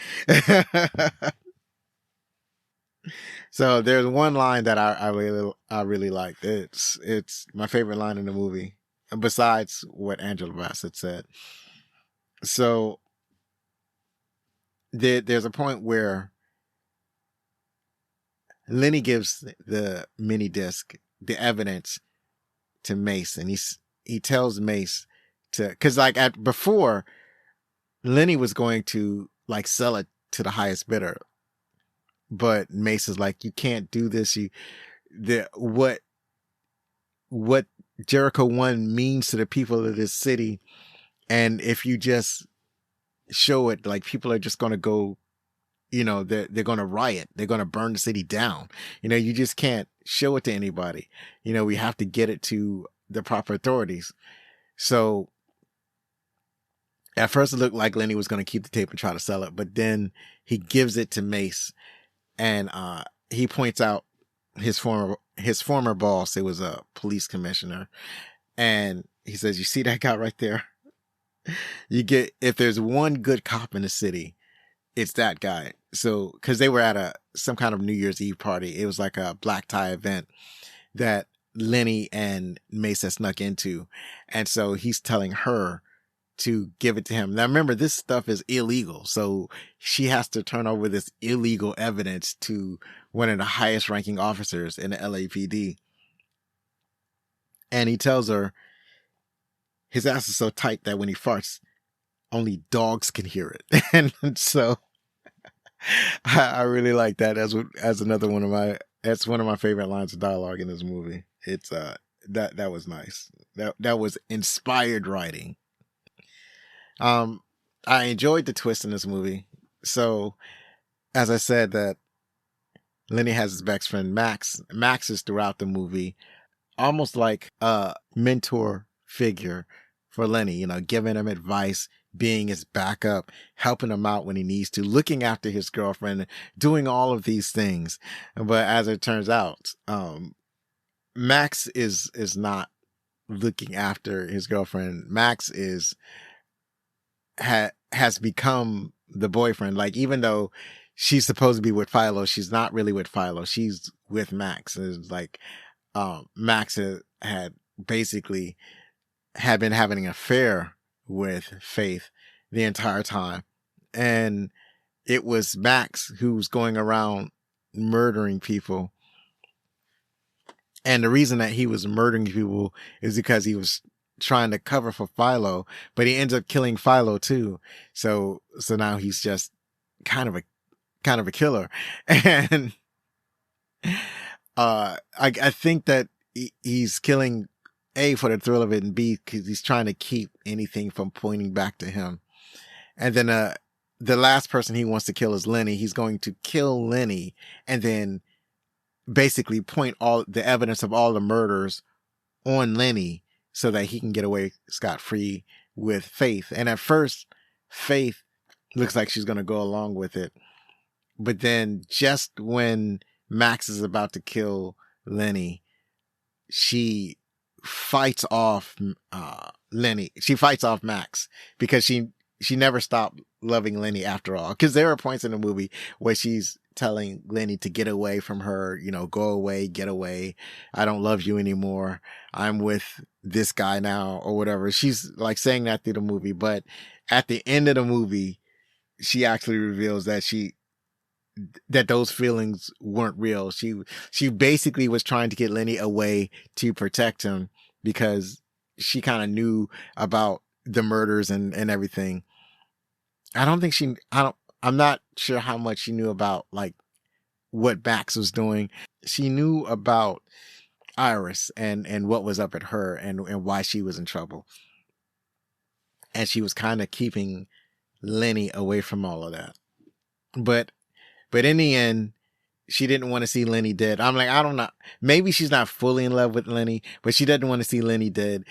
S2: So there's one line that I really liked. It's my favorite line in the movie, besides what Angela Bassett said. So there's a point where Lenny gives the mini disc, the evidence, to Mace, and he tells Mace because before, Lenny was going to sell it to the highest bidder, but Mace is like, you can't do this. What Jericho 1 means to the people of this city, and if you just show it, people are just going to go, they're going to riot. They're going to burn the city down. You just can't show it to anybody. We have to get it to the proper authorities. So at first it looked like Lenny was going to keep the tape and try to sell it, but then he gives it to Mace, and he points out his former boss. It was a police commissioner, and he says, "You see that guy right there? If there's one good cop in the city, it's that guy." So, because they were at some kind of New Year's Eve party, it was like a black tie event that Lenny and Mace had snuck into, and so he's telling her to give it to him. Now remember, this stuff is illegal, so she has to turn over this illegal evidence to one of the highest ranking officers in the LAPD. And he tells her his ass is so tight that when he farts, only dogs can hear it. And so I really like that as another one of my that's one of my favorite lines of dialogue in this movie. It's that was nice. That was inspired writing. Um, I enjoyed the twist in this movie. So, as I said, that Lenny has his best friend Max. Max is throughout the movie almost like a mentor figure for Lenny, giving him advice, being his backup, helping him out when he needs to, looking after his girlfriend, doing all of these things. But as it turns out, Max is not looking after his girlfriend. Max has become the boyfriend. Like, even though she's supposed to be with Philo, she's not really with Philo. She's with Max. It's like, Max had basically had been having an affair with Faith the entire time. And it was Max who's going around murdering people. And the reason that he was murdering people is because he was trying to cover for Philo, but he ends up killing Philo too. So now he's just kind of a killer. And I think that he's killing A, for the thrill of it, and B, because he's trying to keep anything from pointing back to him. And then the last person he wants to kill is Lenny. He's going to kill Lenny and then basically point all the evidence of all the murders on Lenny so that he can get away scot-free with Faith. And at first, Faith looks like she's going to go along with it. But then just when Max is about to kill Lenny, she fights off Lenny. She fights off Max because she never stopped loving Lenny after all. Because there are points in the movie where she's telling Lenny to get away from her, go away, get away. I don't love you anymore. I'm with this guy now, or whatever. She's like saying that through the movie. But at the end of the movie, she actually reveals that those feelings weren't real. She basically was trying to get Lenny away to protect him because she kind of knew about the murders and everything. I'm not sure how much she knew about like what Max was doing. She knew about Iris and what was up at her and why she was in trouble. And she was kind of keeping Lenny away from all of that. But in the end, she didn't want to see Lenny dead. I'm like, I don't know. Maybe she's not fully in love with Lenny, but she doesn't want to see Lenny dead,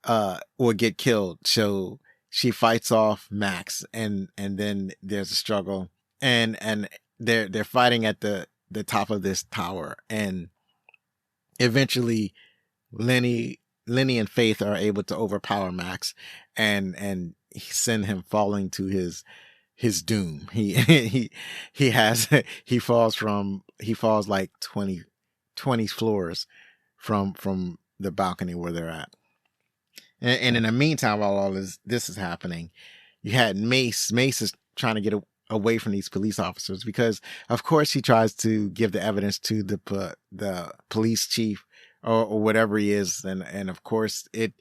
S2: or get killed. So she fights off Max and then there's a struggle and they're fighting at the top of this tower. And eventually Lenny and Faith are able to overpower Max and send him falling to his doom. He falls like 20 floors from the balcony where they're at. And in the meantime, while all this is happening, you had Mace. Mace is trying to get away from these police officers because, of course, he tries to give the evidence to the police chief or whatever he is, and of course it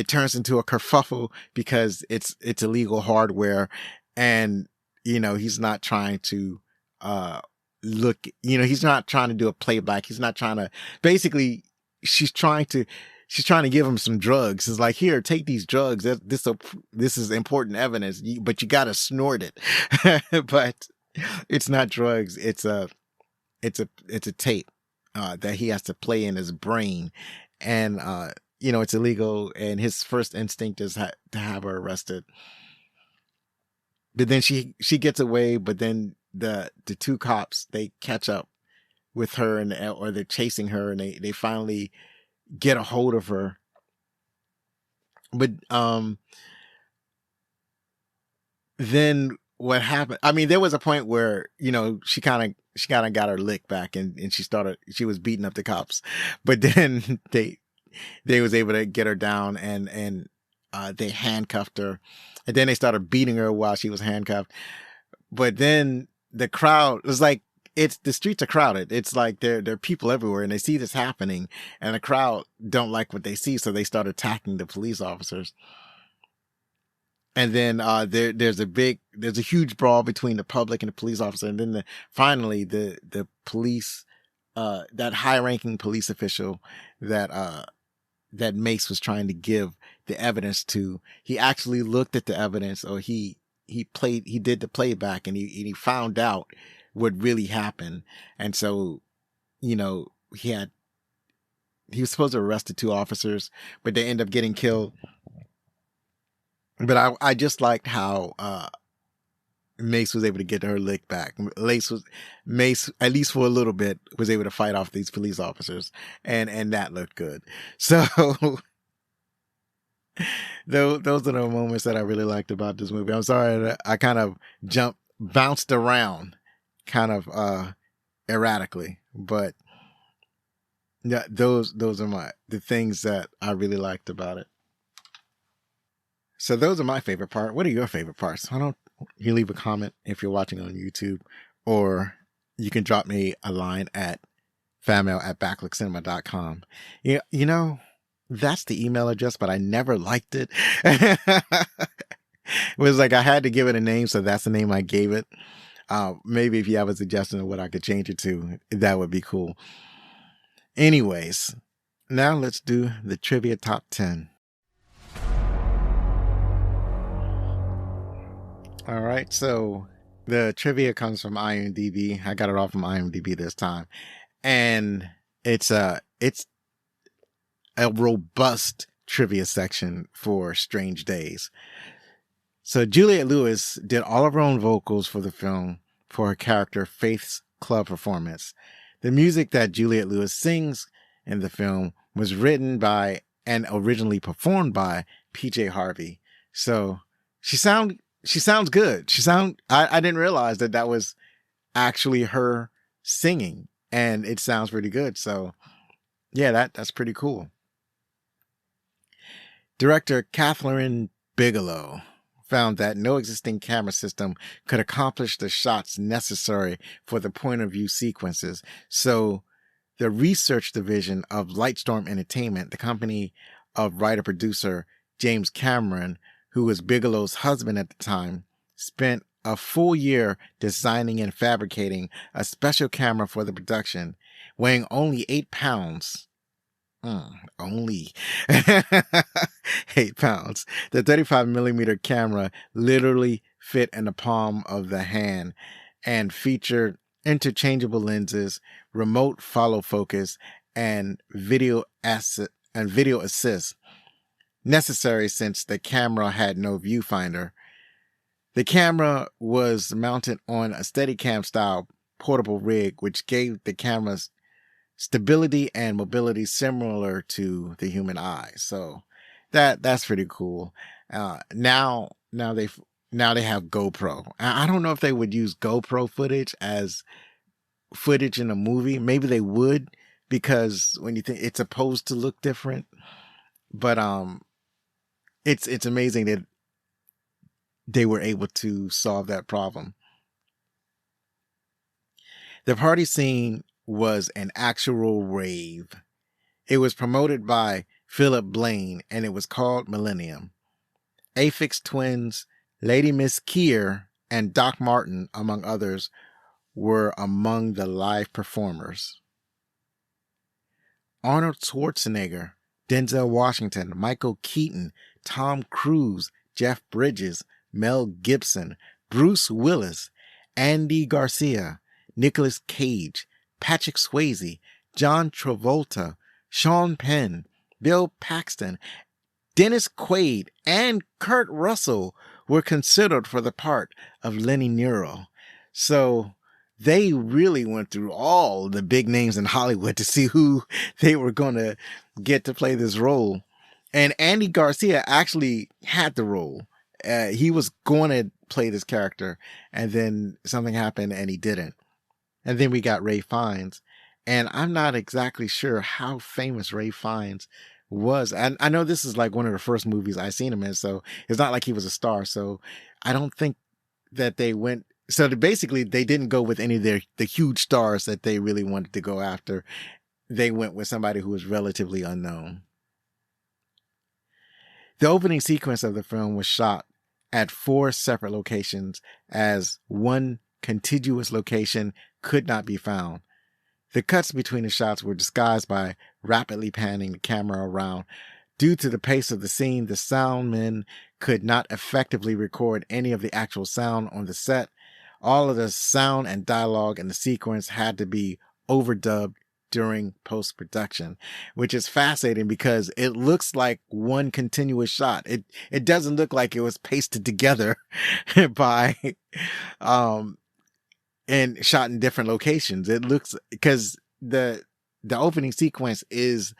S2: turns into a kerfuffle because it's illegal hardware, and he's not trying to he's not trying to do a playback. He's not trying to. Basically, she's trying to give him some drugs. It's like, here, take these drugs. This is important evidence, but you got to snort it. But it's not drugs. It's a tape that he has to play in his brain, and it's illegal. And his first instinct is to have her arrested. But then she gets away. But then the two cops, they catch up with her or they're chasing her, and they finally get a hold of her. But then what happened? I mean, there was a point where she kind of got her lick back, and she was beating up the cops. But then they was able to get her down, and they handcuffed her, and then they started beating her while she was handcuffed. But then the crowd was like, the streets are crowded. It's like there are people everywhere, and they see this happening, and the crowd don't like what they see, so they start attacking the police officers. And then there's a huge brawl between the public and the police officer, and then finally the police, that high ranking police official that Mace was trying to give the evidence to, he actually looked at the evidence, or he did the playback, and he found out what really happened. And so, he was supposed to arrest the two officers, but they end up getting killed. But I just liked how Mace was able to get her lick back. Mace, at least for a little bit, was able to fight off these police officers, and that looked good. So those are the moments that I really liked about this movie. I'm sorry that I kind of bounced around kind of erratically, but yeah, those are the things that I really liked about it. So those are my favorite part. What are your favorite parts? Why don't you leave a comment if you're watching on YouTube, or you can drop me a line at fanmail@backlookcinema.com. That's the email address, but I never liked it. It was like I had to give it a name, so that's the name I gave it. Maybe if you have a suggestion of what I could change it to, that would be cool. Anyways, now let's do the trivia top 10. All right, so the trivia comes from IMDb. I got it all from IMDb this time, and it's a robust trivia section for Strange Days. So Juliette Lewis did all of her own vocals for the film for her character Faith's club performance. The music that Juliette Lewis sings in the film was written by and originally performed by PJ Harvey. So she sounds good. I didn't realize that was actually her singing, and it sounds pretty good. So yeah, that's pretty cool. Director Kathryn Bigelow found that no existing camera system could accomplish the shots necessary for the point of view sequences. So the research division of Lightstorm Entertainment, the company of writer-producer James Cameron, who was Bigelow's husband at the time, spent a full year designing and fabricating a special camera for the production, weighing only 8 pounds. Only 8 pounds. The 35mm camera literally fit in the palm of the hand and featured interchangeable lenses, remote follow focus, and video assist, necessary since the camera had no viewfinder. The camera was mounted on a Steadicam style portable rig, which gave the camera's stability and mobility similar to the human eye. So that's pretty cool. Now they have GoPro. I don't know if they would use GoPro footage as footage in a movie. Maybe they would, because when you think it's supposed to look different, but it's amazing that they were able to solve that problem. The party scene was an actual rave. It was promoted by Philip Blaine, and it was called Millennium. Aphex Twins, Lady Miss Keir, and Doc Martin, among others, were among the live performers. Arnold Schwarzenegger, Denzel Washington, Michael Keaton, Tom Cruise, Jeff Bridges, Mel Gibson, Bruce Willis, Andy Garcia, Nicolas Cage, Patrick Swayze, John Travolta, Sean Penn, Bill Paxton, Dennis Quaid, and Kurt Russell were considered for the part of Lenny Nero. So they really went through all the big names in Hollywood to see who they were going to get to play this role. And Andy Garcia actually had the role. He was going to play this character, and then something happened and he didn't. And then we got Ralph Fiennes, and I'm not exactly sure how famous Ralph Fiennes was. And I know this is like one of the first movies I seen him in, so it's not like he was a star. So I don't think that they went. So basically, they didn't go with any of the huge stars that they really wanted to go after. They went with somebody who was relatively unknown. The opening sequence of the film was shot at 4 separate locations as one contiguous location could not be found. The cuts between the shots were disguised by rapidly panning the camera around. Due to the pace of the scene, the soundmen could not effectively record any of the actual sound on the set. All of the sound and dialogue in the sequence had to be overdubbed during post-production, which is fascinating because it looks like one continuous shot. It doesn't look like it was pasted together by and shot in different locations. It looks, because the opening sequence is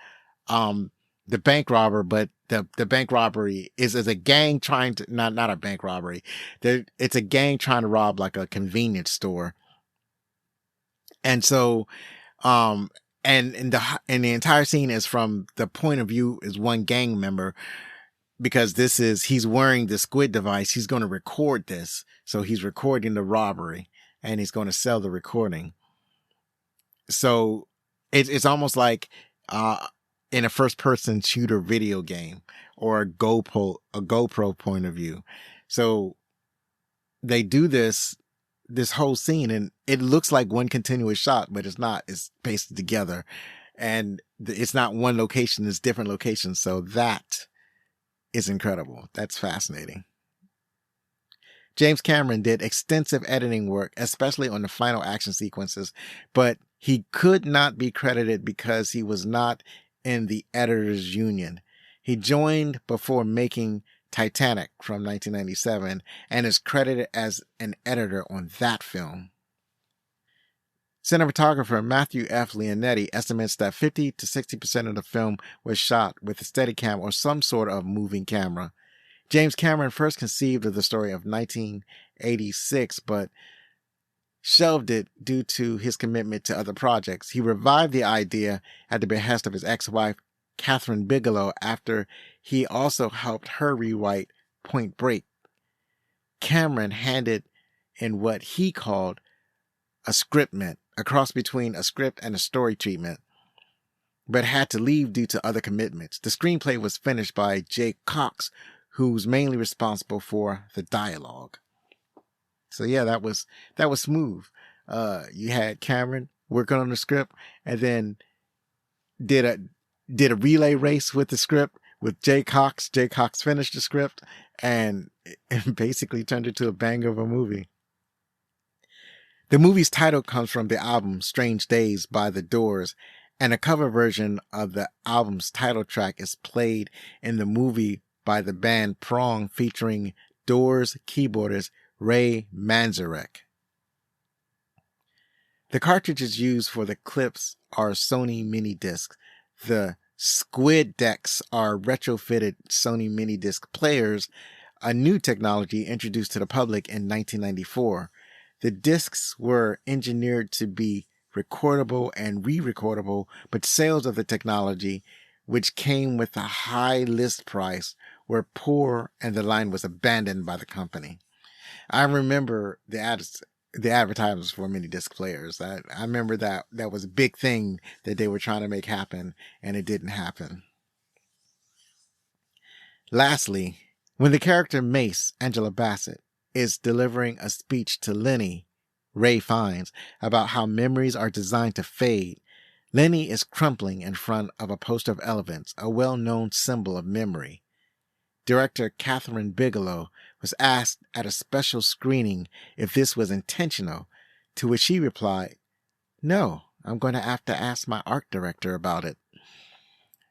S2: the bank robber, but the bank robbery is as a gang trying to, not a bank robbery. It's a gang trying to rob like a convenience store. And so, and the entire scene is from the point of view is one gang member, because he's wearing the squid device. He's going to record this. So he's recording the robbery and he's going to sell the recording. So it's almost like, in a first person shooter video game or a GoPro point of view. So they do this whole scene and it looks like one continuous shot, but it's not. It's pasted together and it's not one location. It's different locations. So that is incredible. That's fascinating. James Cameron did extensive editing work, especially on the final action sequences, but he could not be credited because he was not in the editors union. He joined before making Titanic from 1997 and is credited as an editor on that film. Cinematographer Matthew F. Leonetti estimates that 50 to 60% of the film was shot with a Steadicam or some sort of moving camera. James Cameron first conceived of the story of 1986, but shelved it due to his commitment to other projects. He revived the idea at the behest of his ex-wife, Kathryn Bigelow, after he also helped her rewrite Point Break. Cameron handed in what he called a scriptment, a cross between a script and a story treatment, but had to leave due to other commitments. The screenplay was finished by Jay Cox, who's mainly responsible for the dialogue. So yeah, that was smooth. You had Cameron working on the script and then did a relay race with the script with Jay Cox. Jay Cox finished the script and it basically turned it to a banger of a movie. The movie's title comes from the album Strange Days by The Doors, and a cover version of the album's title track is played in the movie by the band Prong, featuring Doors keyboardist Ray Manzarek. The cartridges used for the clips are Sony mini discs. The Squid decks are retrofitted Sony mini disc players, a new technology introduced to the public in 1994. The discs were engineered to be recordable and re-recordable, but sales of the technology, which came with a high list price, were poor and the line was abandoned by the company. I remember the advertisements for mini disc players. I remember that was a big thing that they were trying to make happen, and it didn't happen. Lastly, when the character Mace, Angela Bassett, is delivering a speech to Lenny, Ray Fiennes, about how memories are designed to fade, Lenny is crumpling in front of a poster of elephants, a well-known symbol of memory. Director Kathryn Bigelow was asked at a special screening if this was intentional, to which she replied, "No, I'm going to have to ask my art director about it."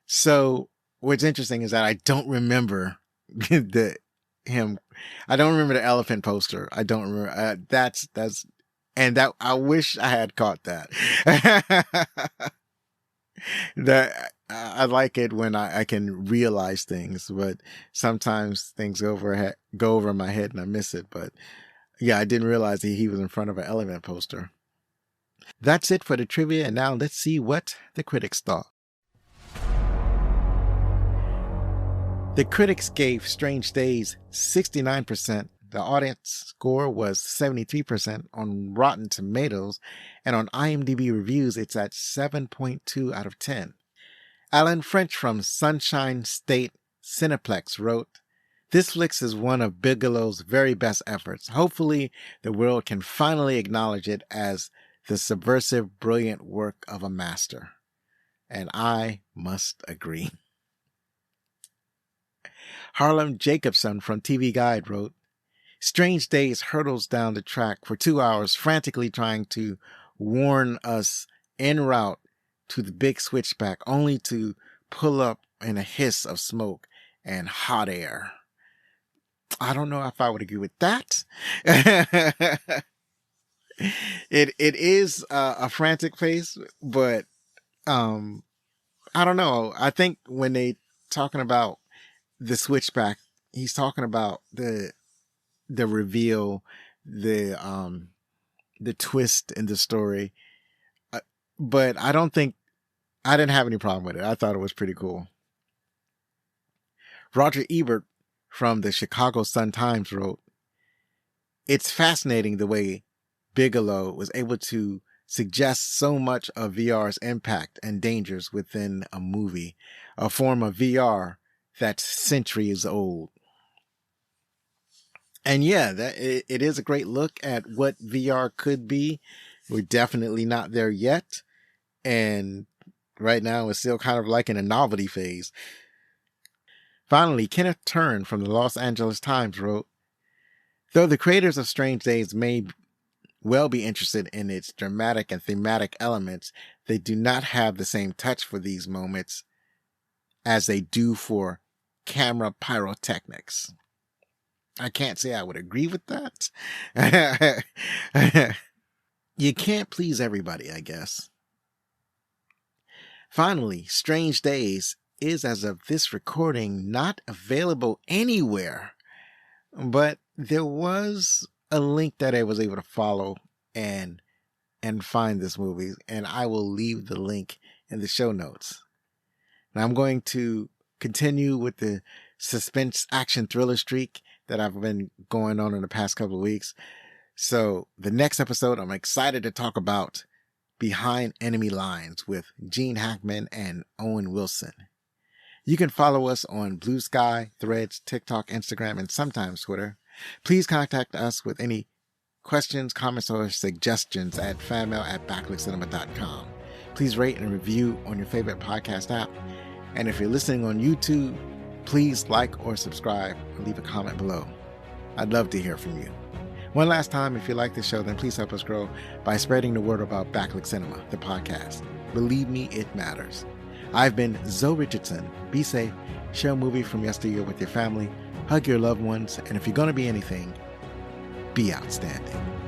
S2: So what's interesting is that I don't remember I don't remember the elephant poster. I don't remember. And that I wish I had caught that. That I like it when I can realize things, but sometimes things go over my head and I miss it. But yeah, I didn't realize that he was in front of an elephant poster. That's it for the trivia, and now let's see what the critics thought. The critics gave Strange Days 69%. The audience score was 73% on Rotten Tomatoes, and on IMDb reviews, it's at 7.2 out of 10. Alan French from Sunshine State Cineplex wrote, This flick is one of Bigelow's very best efforts. Hopefully, the world can finally acknowledge it as the subversive, brilliant work of a master. And I must agree. Harlem Jacobson from TV Guide wrote, Strange Days hurtles down the track for 2 hours, frantically trying to warn us en route to the big switchback, only to pull up in a hiss of smoke and hot air. I don't know if I would agree with that. It is a frantic pace, but I don't know. I think when they talking about the switchback, he's talking about the reveal, the twist in the story. But I didn't have any problem with it. I thought it was pretty cool. Roger Ebert from the Chicago Sun-Times wrote, It's fascinating the way Bigelow was able to suggest so much of VR's impact and dangers within a movie, a form of VR that's centuries old. And yeah, it is a great look at what VR could be. We're definitely not there yet. And right now it's still kind of like in a novelty phase. Finally, Kenneth Turn from the Los Angeles Times wrote, Though the creators of Strange Days may well be interested in its dramatic and thematic elements, they do not have the same touch for these moments as they do for camera pyrotechnics. I can't say I would agree with that. You can't please everybody, I guess. Finally, Strange Days is, as of this recording, not available anywhere. But there was a link that I was able to follow and find this movie, and I will leave the link in the show notes. Now I'm going to continue with the suspense action thriller streak that I've been going on in the past couple of weeks. So the next episode, I'm excited to talk about Behind Enemy Lines with Gene Hackman and Owen Wilson. You can follow us on Blue Sky, Threads, TikTok, Instagram, and sometimes Twitter. Please contact us with any questions, comments, or suggestions at fanmail@backlickcinema.com. Please rate and review on your favorite podcast app. And if you're listening on YouTube, please like or subscribe and leave a comment below. I'd love to hear from you. One last time, if you like the show, then please help us grow by spreading the word about Backlick Cinema, the podcast. Believe me, it matters. I've been Zoe Richardson. Be safe, share a movie from yesteryear with your family, hug your loved ones, and if you're going to be anything, be outstanding.